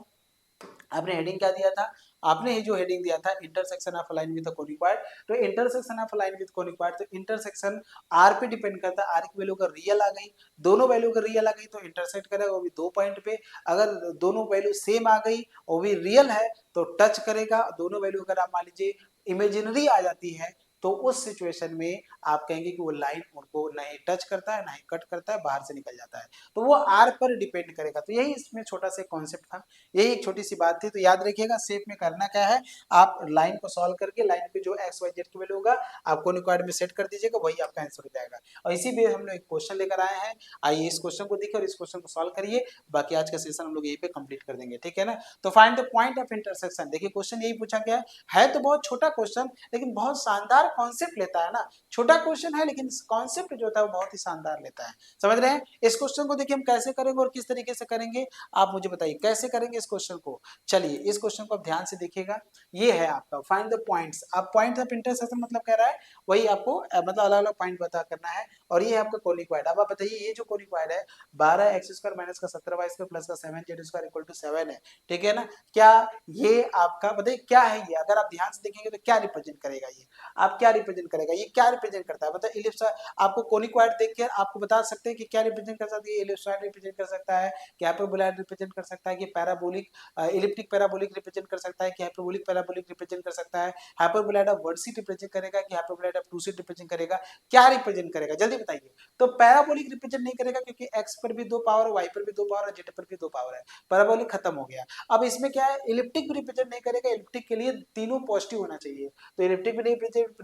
[SPEAKER 1] आपने हेडिंग क्या दिया था, आपने ही जो हेडिंग दिया था इंटरसेक्शन ऑफ लाइन विद कोनिक्वाड, तो इंटरसेक्शन ऑफ लाइन विद कोनिक्वाड, तो इंटरसेक्शन आर पे डिपेंड करता है, आर की वैल्यू अगर रियल आ गई, दोनों वैल्यू अगर रियल आ गई तो इंटरसेक्ट करेगा वो भी 2 पॉइंट पे, अगर दोनों वैल्यू सेम आ गई वो भी रियल है तो टच करेगा, दोनों वैल्यू अगर आप मान लीजिए इमेजिनरी आ जाती है तो उस सिचुएशन में आप कहेंगे कि वो लाइन उनको नहीं टच करता है, नहीं कट करता है, बाहर से निकल जाता है, तो वो आर पर डिपेंड करेगा। तो यही इसमें छोटा सा कॉन्सेप्ट था, यही एक छोटी सी बात थी। तो याद रखिएगा शेप में करना क्या है, आप लाइन को सॉल्व करके लाइन पे जो एक्स वाई जेड की वैल्यू होगा आप कोनिक्वाड में सेट कर दीजिएगा, वही आपका आंसर हो जाएगा। और इसी पे हम लोग एक क्वेश्चन लेकर आए हैं, आइए इस क्वेश्चन को देखिए और इस क्वेश्चन को सॉल्व करिए, बाकी आज का सेशन हम लोग यहीं पे कंप्लीट कर देंगे, ठीक है ना। तो find the point of intersection, देखिए क्वेश्चन यही पूछा गया है तो बहुत छोटा क्वेश्चन लेकिन बहुत शानदार कॉन्सेप्ट लेता है ना, छोटा क्वेश्चन है लेकिन कॉन्सेप्ट जो होता है वो बहुत ही शानदार लेता है, समझ रहे हैं। इस क्वेश्चन को देखिए हम कैसे करेंगे और किस तरीके से करेंगे, आप मुझे बताइए कैसे करेंगे इस क्वेश्चन को। चलिए इस क्वेश्चन को आप ध्यान से देखिएगा, ये है आपका फाइंड द पॉइंट्स, अब पॉइंट ऑफ इंटरसेक्शन मतलब कह रहा है वही आपको मतलब अलग अलग पॉइंट बता करना है, और ये है आपका कोनिक्वाड। अब आप बताइए ये जो कोनिक्वाड है 12x² माइनस का 17y² प्लस का 7z² इक्वल टू 7 है, ठीक है ना। क्या ये आपका बताइए क्या है, ये अगर आप ध्यान से देखेंगे तो क्या रिप्रेजेंट करेगा, ये आप क्या रिप्रेजेंट करेगा, ये क्या रिप्रेजेंट करता है, मतलब इलिप्स, आपको कोनिक्वाड देख के आपको बता सकते हैं कि क्या रिप्रेजेंट कर सकती है, इलिप्सॉइड रिप्रेजेंट कर सकता है, कि हाइपरबोलॉइड रिप्रेजेंट कर सकता है, कि पैराबोलिक इलिप्टिक पैराबोलिक रिप्रेजेंट कर सकता है, कि हाइपरबोलिक पैराबोलिक रिप्रेजेंट कर सकता है, hyperboloid of one sheet represent करेगा, कि hyperboloid of two sheet represent करेगा, क्या रिप्रेजेंट करेगा जल्दी बताइए। तो पैराबोलिक रिप्रेजेंट नहीं करेगा क्योंकि एक्स पर भी 2 पावर, वाई पर भी 2 पावर और जेड पर भी 2 पावर है, पैराबोलिक खत्म हो गया। अब इसमें क्या है, इलिप्टिक भी रिप्रेजेंट नहीं करेगा, इलिप्टिक के लिए तीनों पॉजिटिव होना चाहिए, तो इलिप्टिक भी नहीं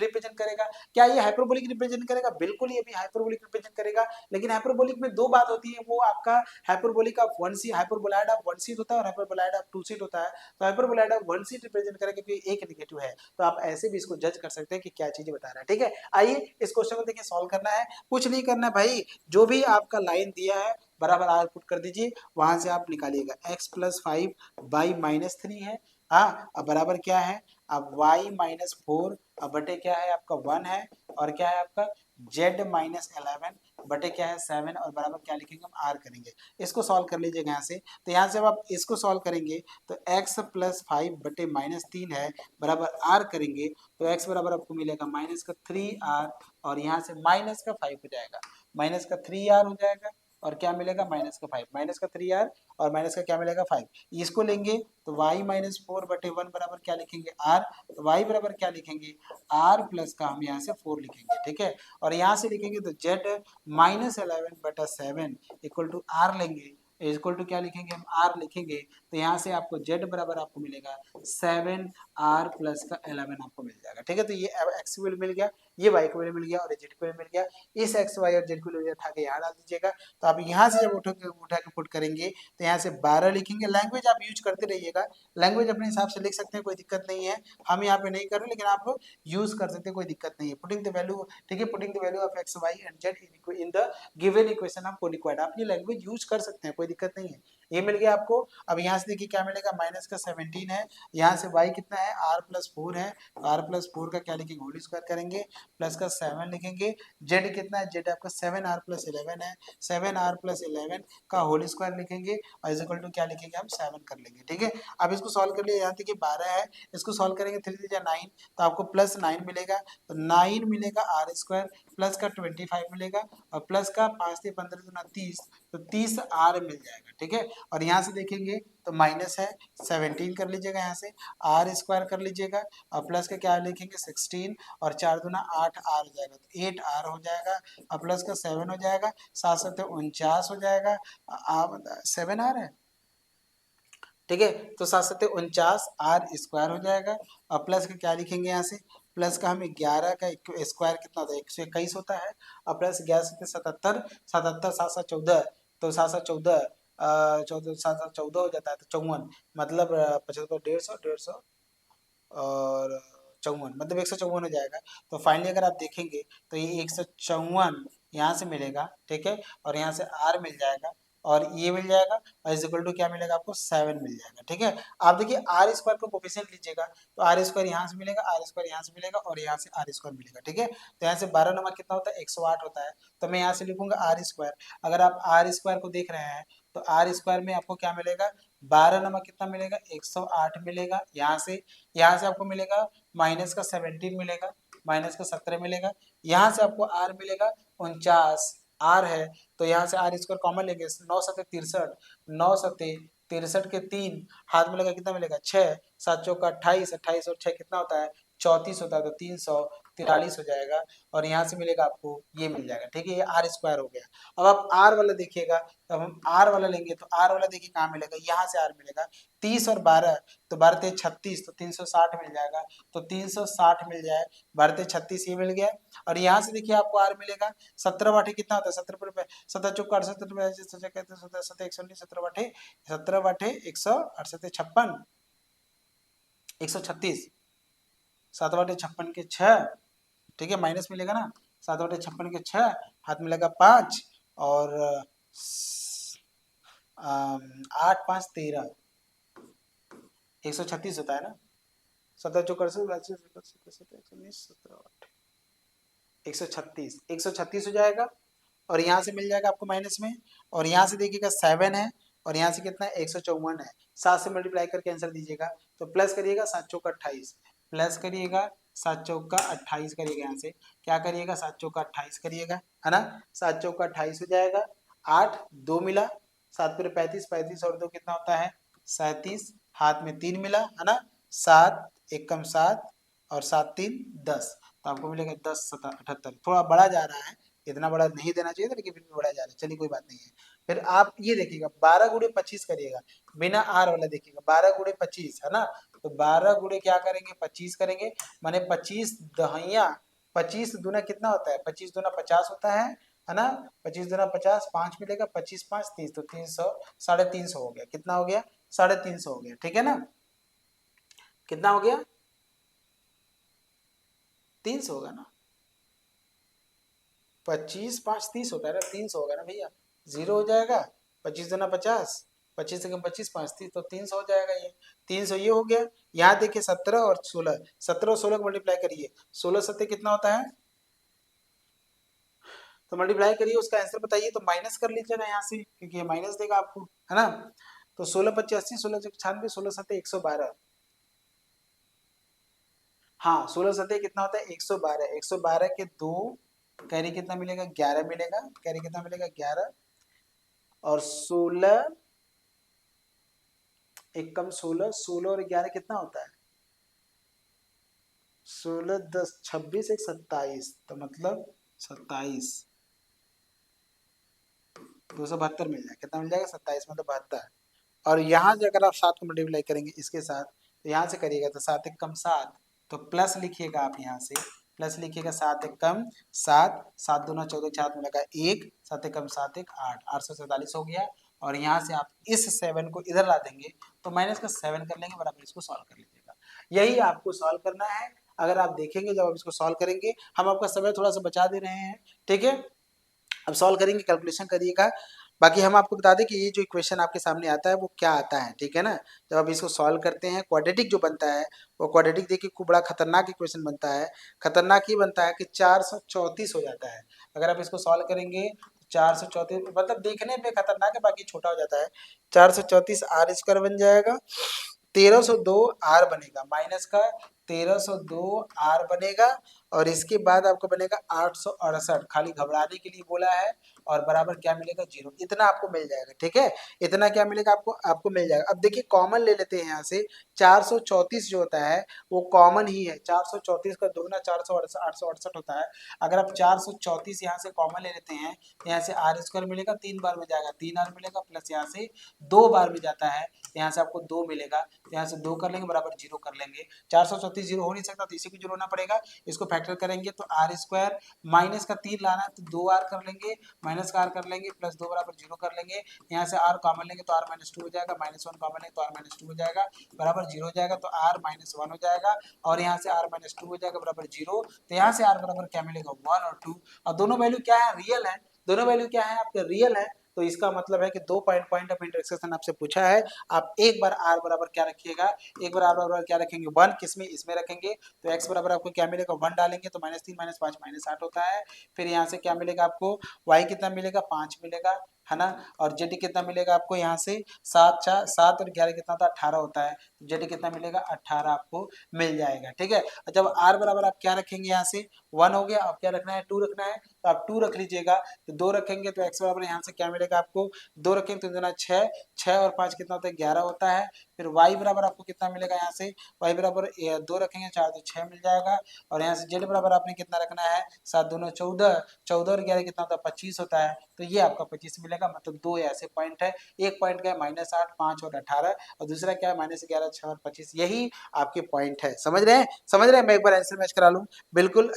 [SPEAKER 1] रिप्रेजेंट करेगा। क्या ये हाइपरबोलिक रिप्रेजेंट करेगा, बिल्कुल ये भी हाइपरबोलिक रिप्रेजेंट करेगा, लेकिन हाइपरबोलिक में दो बात होती है, वो आपका hyperbolic of one seat, hyperboloid of one seat होता है और हाइपरबोलॉइड ऑफ टू सीट होता है, तो hyperboloid of one sheet represent करेगा क्योंकि एक नेगेटिव है, तो आप ऐसे भी इसको जज कर सकते हैं कि क्या चीजें बता रहा है, ठीक है। आइए इस क्वेश्चन को देखिए सॉल्व करना है, कुछ नहीं करना है भाई, जो भी आपका लाइन दिया है बराबर आर पुट कर दीजिए, वहां से आप निकालिएगा x+5y-3 है, हाँ अब बराबर क्या है, अब y-4 अब बटे क्या है आपका 1 है, और क्या है आपका z-11 बटे क्या है 7, और बराबर क्या लिखेंगे हम आर करेंगे, इसको सॉल्व कर लीजिएगा यहाँ से। तो यहाँ से अब आप इसको सॉल्व करेंगे तो x+5 बटे -3 है बराबर आर करेंगे, तो x बराबर आपको मिलेगा -3r, और यहाँ से -5 हो जाएगा, -3r हो जाएगा, और क्या मिलेगा -5, -3r और माइनस का क्या मिलेगा 5, इसको लेंगे तो y-4 बटे 1 बराबर क्या लिखेंगे r, तो y बराबर क्या लिखेंगे r प्लस का हम यहाँ से 4 लिखेंगे, ठीक है। और यहाँ से लिखेंगे तो z-11 बटा 7 इक्वल टू r लेंगे, इक्वल टू क्या लिखेंगे हम r लिखेंगे, तो यहाँ से आपको z बराबर आपको मिलेगा 7r प्लस का 11 आपको मिल जाएगा, ठीक है। तो ये x की वैल्यू मिल गया, ये y की वैल्यू मिल गया और ये z की वैल्यू मिल गया, इस x y और z की वैल्यू उठा के यहाँ डाल दीजिएगा। तो आप यहाँ से जब उठा के पुट करेंगे तो यहाँ से 12 लिखेंगे, लैंग्वेज आप यूज करते रहिएगा, लैंग्वेज अपने हिसाब से लिख सकते हैं, कोई दिक्कत नहीं है, हम यहाँ पे नहीं कर रहे लेकिन आप लोग यूज कर सकते हैं, कोई दिक्कत नहीं है। पुटिंग द वैल्यू, ठीक है, putting the value of x y and z in the given equation of conicoid, आप ये लैंग्वेज यूज कर सकते हैं, कोई दिक्कत नहीं है। ये मिल गया आपको। अब यहाँ से देखिए क्या मिलेगा, माइनस का 17 है, यहाँ से y कितना है r+4 है, r+4 का क्या लिखेंगे होल स्क्वायर करेंगे, प्लस का 7 लिखेंगे, z कितना है, z आपका 7r+11 है, 7r+11 का होल स्क्वायर लिखेंगे और इज इक्वल टू क्या लिखेंगे हम 7 कर लेंगे, ठीक है। अब इसको सॉल्व कर लिए, यहाँ देखिए 12 है, इसको सॉल्व करेंगे 3 3 9, तो आपको +9 मिलेगा, तो 9 मिलेगा r² प्लस का 25 मिलेगा, और प्लस का 5 से 15 गुना 30, तो 30 r मिल जाएगा, ठीक है। और यहाँ से देखेंगे तो माइनस है 17 कर लीजिएगा, यहाँ से r² कर लीजिएगा, और प्लस का क्या लिखेंगे 16, और 4 दूना 8 r हो जाएगा, तो 8 r हो जाएगा, और प्लस का 7 हो जाएगा, 7 7 49 हो जाएगा, 7 r है, ठीक है। तो 7 7 49 r² हो जाएगा, और प्लस का क्या लिखेंगे यहाँ से, प्लस का हम 11 का स्क्वायर कितना होता है 121 होता है, और प्लस 11 से 77, 77 7 7 14, तो 7 7 14 14 7 7 14 हो जाता है, तो 54 मतलब 75 150 और 54 मतलब 154 हो जाएगा। तो फाइनली अगर आप देखेंगे तो ये 154 यहाँ से मिलेगा, ठीक है, और यहाँ से r मिल जाएगा, और ये मिल जाएगा और इज इक्वल टू क्या मिलेगा आपको 7 मिल जाएगा। ठीक है, आप देखिए आर स्क्वायर को कोफिशिएंट लीजिएगा तो आर स्क्वायर यहाँ से मिलेगा, आर स्क्वायर यहाँ से मिलेगा और यहाँ से आर स्क्वायर मिलेगा। ठीक है, तो यहाँ से 12 नंबर कितना होता है 108 होता है, तो मैं यहाँ से लिखूंगा आर स्क्वायर। अगर आप आर स्क्वायर को देख रहे हैं तो आर स्क्वायर में आपको क्या मिलेगा 12 नंबर कितना मिलेगा 108 मिलेगा, यहाँ से आपको मिलेगा माइनस का 17 मिलेगा, माइनस का 17 मिलेगा, यहाँ से आपको आर मिलेगा 49 आर है, तो यहाँ से आर स्क्वायर कॉमन लेंगे 9 सत्ते 63, 9 सत्ते 63 के 3 हाथ में लगा कितना मिलेगा 6, 7 चौका 28, 28 और 6 कितना होता है 34 होता है, तो 343 हो जाएगा और यहाँ से मिलेगा आपको ये मिल जाएगा। ठीक है, ये आर स्क्वायर हो गया। अब आप आर वाला देखिएगा, अब हम आर वाला लेंगे तो आर वाला देखिए कहाँ मिलेगा, यहाँ से आर मिलेगा 30 और 12, तो 12 ते 36 तो 360 मिल जाएगा, तो 360 मिल जाए, 12 ते 36 ये मिल गया। और यहाँ से देखिए आपको आर मिलेगा 17 बाटे कितना होता है 17 17 चौका 68, 17 119, 17 बाटे 168 136, 7 बाटे 56 के 6। ठीक है, माइनस मिलेगा ना, 7 बटे 56 के 6 हाथ में लगा 5 और 8 5 13, 136 होता है ना, 17 चौका 136, 136 हो जाएगा और यहाँ से मिल जाएगा आपको माइनस में, और यहाँ से देखिएगा 7 है और यहाँ से कितना है 154 है, 7 से मल्टीप्लाई करके आंसर दीजिएगा, तो प्लस करिएगा 7 चौका 28, प्लस करिएगा 7 चौका 28 करिएगा, यहाँ से क्या करिएगा 7 चौका 28 करिएगा, है ना, 7 चौका 28 हो जाएगा, 8 2 मिला, 7 पर 35, 35 और 2 कितना होता है 37, हाथ में 3 मिला, है ना, 7 1 कम 7 और 7 3 10, तो आपको मिलेगा 10 78। थोड़ा बड़ा जा रहा है, इतना बड़ा नहीं देना चाहिए था लेकिन फिर भी बड़ा जा रहा है, चलिए कोई बात नहीं है। फिर आप ये देखिएगा 12 गुणे 25 करिएगा, बिना आर वाला देखिएगा 12 गुणे 25 है ना, तो 12 गुणे क्या करेंगे 25 करेंगे, माने 25 दहिया 25 दूना कितना होता है 25 दूना 50 होता है ना, 25 दूना 50, 5 मिलेगा, 25 5 30, तो 300 350 हो गया, कितना हो गया 350 हो गया। ठीक है ना, कितना हो गया 300 होगा ना, 25 5 30 होता है ना, 300 होगा ना भैया, जीरो हो जाएगा, 25 दूना 50, 25 से कम 25 5 30, तो 300 हो जाएगा, ये 300 ये हो गया। यहाँ देखिए 17 और 16, 17 और 16 को मल्टीप्लाई करिए, 16 सत्ते कितना होता है, तो मल्टीप्लाई करिए उसका आंसर बताइए, तो माइनस कर लीजिएगा यहाँ से क्योंकि ये माइनस देगा आपको, है ना, तो 16 25 80, 16 96, 16 सत्ते 112, हाँ 16 सत्ते कितना होता है 112, 112 के 2 कैरी कितना मिलेगा 11 मिलेगा, कैरी कितना मिलेगा 11, और 16 एक कम 16, 16 और 11 कितना होता है 16 10 26 एक 27, तो मतलब 27, 272 मिल जाएगा, कितना मिल जाएगा 27 मतलब 72। और यहाँ से अगर आप 7 को मल्टीप्लाई करेंगे इसके साथ तो यहाँ से करिएगा तो 7 एक कम 7, तो प्लस लिखिएगा आप यहाँ से, प्लस लिखिएगा 7 एक कम 7, 7 दूना 14, 4 में लगा 1, 7 एक कम 7 1 8, 847 हो गया। और यहाँ से आप इस 7 को इधर ला देंगे तो माइनस का 7 कर लेंगे, बराबर इसको सॉल्व कर लीजिएगा। यही आपको सॉल्व करना है, अगर आप देखेंगे जब आप इसको सॉल्व करेंगे, हम आपका समय थोड़ा सा बचा दे रहे हैं। ठीक है, अब सॉल्व करेंगे, कैलकुलेशन करिएगा। बाकी हम आपको बता दें कि ये जो इक्वेशन आपके सामने आता है वो क्या आता है। ठीक है ना, जब आप इसको सॉल्व करते हैं क्वाड्रेटिक जो बनता है वो क्वाड्रेटिक देखिए खूब बड़ा खतरनाक इक्वेशन बनता है। खतरनाक ये बनता है कि 434 हो जाता है, अगर आप इसको सॉल्व करेंगे 434 मतलब देखने पे खतरनाक है, बाकी छोटा हो जाता है। 434 आर स्क्वायर बन जाएगा, 1302 आर बनेगा, माइनस का 1302 आर बनेगा, और इसके बाद आपको बनेगा 868, खाली घबराने के लिए बोला है, और बराबर क्या मिलेगा 0, इतना आपको मिल जाएगा। ठीक है, इतना क्या मिलेगा आपको, आपको मिल जाएगा। अब देखिए कॉमन ले लेते हैं यहाँ से, 434 जो होता है वो कॉमन ही है, 434 का दोगुना 868 होता है। अगर आप 434 यहाँ से कॉमन ले लेते हैं, यहाँ से आर स्क्वायर मिलेगा, 3 बार में जाएगा 3 आर मिलेगा, प्लस यहाँ से 2 बार में जाता है, यहाँ से आपको 2 मिलेगा, यहाँ से 2 कर लेंगे बराबर 0 कर लेंगे। 434 0 हो नहीं सकता तो इसी को 0 होना पड़ेगा, इसको फैक्टर करेंगे तो आर स्क्वायर माइनस का 3 लाना है तो 2 आर कर लेंगे, माइनस का आर कर लेंगे, प्लस 2 बराबर 0 कर लेंगे, यहाँ से आर कॉमन लेंगे तो आर माइनस 2 हो जाएगा, माइनस 1 कॉमन लेंगे तो आर माइनस 2 हो जाएगा, बराबर 0 हो जाएगा, तो आर माइनस 1 हो जाएगा, और यहाँ से आर माइनस 2 हो जाएगा बराबर 0, तो यहाँ से आर बराबर क्या मिलेगा 1 और 2, और दोनों वैल्यू क्या है रियल है, दोनों वैल्यू क्या है आपके रियल है, तो इसका मतलब है कि 2 पॉइंट ऑफ इंटरसेक्शन आपसे पूछा है। आप एक बार r बराबर क्या रखिएगा, एक बार r बराबर क्या रखेंगे 1 किसमें, इसमें रखेंगे। तो x बराबर आपको क्या मिलेगा 1 डालेंगे तो -3 -5 -8 होता है। फिर यहाँ से क्या मिलेगा आपको, y कितना मिलेगा 5 मिलेगा, है ना। और z कितना मिलेगा आपको यहाँ से 7 और 11 कितना होता है 18 होता है। z कितना मिलेगा 18 आपको मिल जाएगा, ठीक है। जब r बराबर आप क्या रखेंगे यहाँ से 1 हो गया, अब क्या रखना है 2 रखना है, तो आप 2 रख लीजिएगा। तो 2 रखेंगे तो x बराबर यहाँ से क्या मिलेगा आपको 2 रखेंगे तो देना 6, 6 और 5 कितना होता है 11 होता है। फिर y बराबर आपको कितना मिलेगा यहाँ से, y बराबर 2 रखेंगे 4 तो 6 मिल जाएगा। और यहाँ से z बराबर आपने कितना रखना है 7 दूनी 14, 14 और 11 कितना होता है 25 होता है। तो ये आपका 25 मिलेगा, मतलब दो ऐसे पॉइंट है, एक पॉइंट क्या है -8, 5 और 18, और दूसरा क्या है -11, 6 और 25, यही आपके पॉइंट है। समझ रहे हैं, समझ रहे हैं। मैं एक बार आंसर मैच करा लूं, बिल्कुल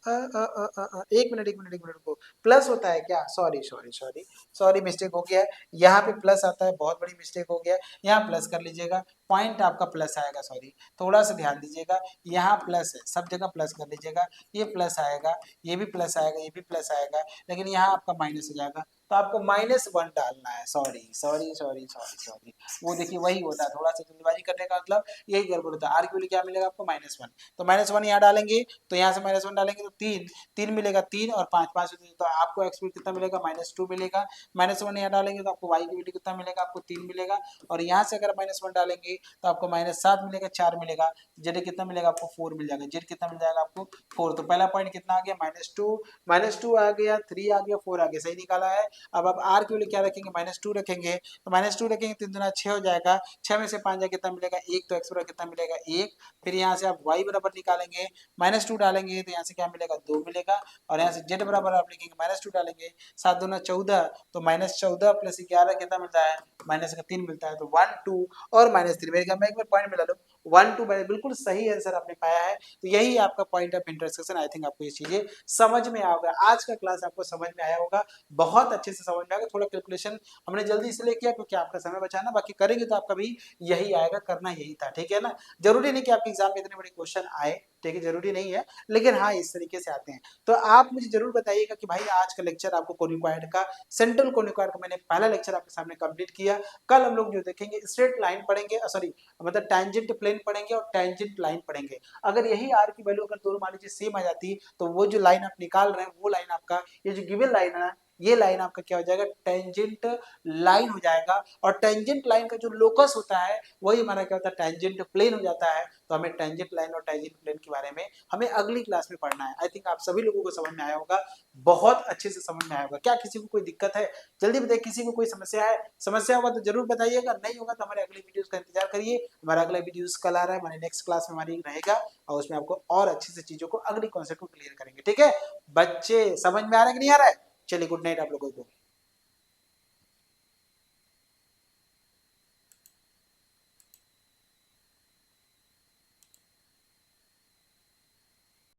[SPEAKER 1] एक मिनट को प्लस होता है क्या, sorry sorry sorry sorry mistake हो गया है, यहाँ पे प्लस आता है, बहुत बड़ी मिस्टेक हो गया, यहाँ प्लस कर लीजिएगा, पॉइंट आपका प्लस आएगा, सॉरी थोड़ा सा ध्यान दीजिएगा, यहाँ प्लस है, सब जगह प्लस कर लीजिएगा, ये प्लस आएगा, ये भी प्लस आएगा, ये भी प्लस आएगा, लेकिन यहाँ आपका माइनस हो जाएगा, तो आपको -1 डालना है, sorry sorry sorry sorry sorry, वो देखिए वही होता है, थोड़ा सा जल्दबाजी करने का मतलब यही गड़बड़ होता है। आर के लिए क्या मिलेगा आपको -1, तो -1 यहाँ डालेंगे, तो यहाँ से -1 डालेंगे तो 3, 3 मिलेगा, 3 और 5, 5 तो आपको एक्स कितना मिलेगा -2 मिलेगा। -1 यहाँ डालेंगे तो आपको वाई की वैल्यू कितना मिलेगा, आपको 3 मिलेगा। और यहाँ से अगर -1 डालेंगे तो आपको -7 मिलेगा, 4 मिलेगा। जेड कितना मिलेगा आपको 4 मिल जाएगा, जेड कितना मिल जाएगा आपको 4। तो पहला पॉइंट कितना आ गया -2 आ गया, 3 आ गया, 4 आ गया, सही निकाला है। अब आप आर के लिए क्या रखेंगे -2 रखेंगे, तो -2 रखेंगे 3 दूना 6 हो जाएगा, 6 में से 5 जाए कितना मिलेगा 1, तो एक्स बराबर कितना मिलेगा 1। फिर यहाँ से आप y बराबर निकालेंगे, -2 डालेंगे तो यहाँ से क्या मिलेगा 2 मिलेगा। और यहाँ से z बराबर आप लिखेंगे -2 डालेंगे, 7 दूना 14, तो -14 प्लस 11 कितना मिलता है -3 मिलता है। तो 1 2 और -3, मेरे ख्याल में एक बार पॉइंट मिला लो, 1 2 बिल्कुल सही आंसर आपने पाया है। तो यही आपका point of intersection. I think आपको ये चीजें समझ में आ होगा, आज का क्लास आपको समझ में आया होगा, बहुत अच्छे से समझ में आएगा। थोड़ा कैलकुलेशन हमने जल्दी इसलिए किया क्योंकि आपका समय बचाना, बाकी करेंगे तो आपका भी यही आएगा, करना यही था, ठीक है ना। जरूरी नहीं कि आपके एग्जाम में इतने बड़े क्वेश्चन आए, ठीक है, जरूरी नहीं है, लेकिन हाँ इस तरीके से आते हैं। तो आप मुझे जरूर बताइएगा कि भाई आज का लेक्चर आपको कोनिक्वाइड का, सेंट्रल कोनिक्वाइड का मैंने पहला लेक्चर आपके सामने कंप्लीट किया। कल हम लोग जो देखेंगे स्ट्रेट लाइन पढ़ेंगे, सॉरी मतलब टैंजेंट प्लेन पढ़ेंगे और टैंजेंट लाइन पढ़ेंगे। अगर यही आर की वैल्यू अगर दोनों मान लीजिए सेम आ जाती, तो वो जो लाइन आप निकाल रहे हैं वो लाइन आपका, ये जो गिवन लाइन है, ये लाइन आपका क्या हो जाएगा टेंजेंट लाइन हो जाएगा। और टेंजेंट लाइन का जो लोकस होता है वही हमारा क्या होता है टेंजेंट प्लेन हो जाता है। तो हमें टेंजेंट लाइन और टेंजेंट प्लेन के बारे में हमें अगली क्लास में पढ़ना है। आई थिंक आप सभी लोगों को समझ में आया होगा, बहुत अच्छे से समझ में आया होगा। क्या किसी को कोई दिक्कत है, जल्दी बताइए, किसी को कोई समस्या है, समस्या होगा तो जरूर बताइएगा, नहीं होगा तो हमारे अगले वीडियोस का इंतजार करिए। हमारा अगला वीडियोस कल आ रहा है, हमारे नेक्स्ट क्लास में हमारी रहेगा, और उसमें आपको और अच्छे से चीजों को, अगली कॉन्सेप्ट को क्लियर करेंगे, ठीक है। बच्चे समझ में आ रहा है कि नहीं आ रहा है, चलिए गुड नाइट आप लोगों को।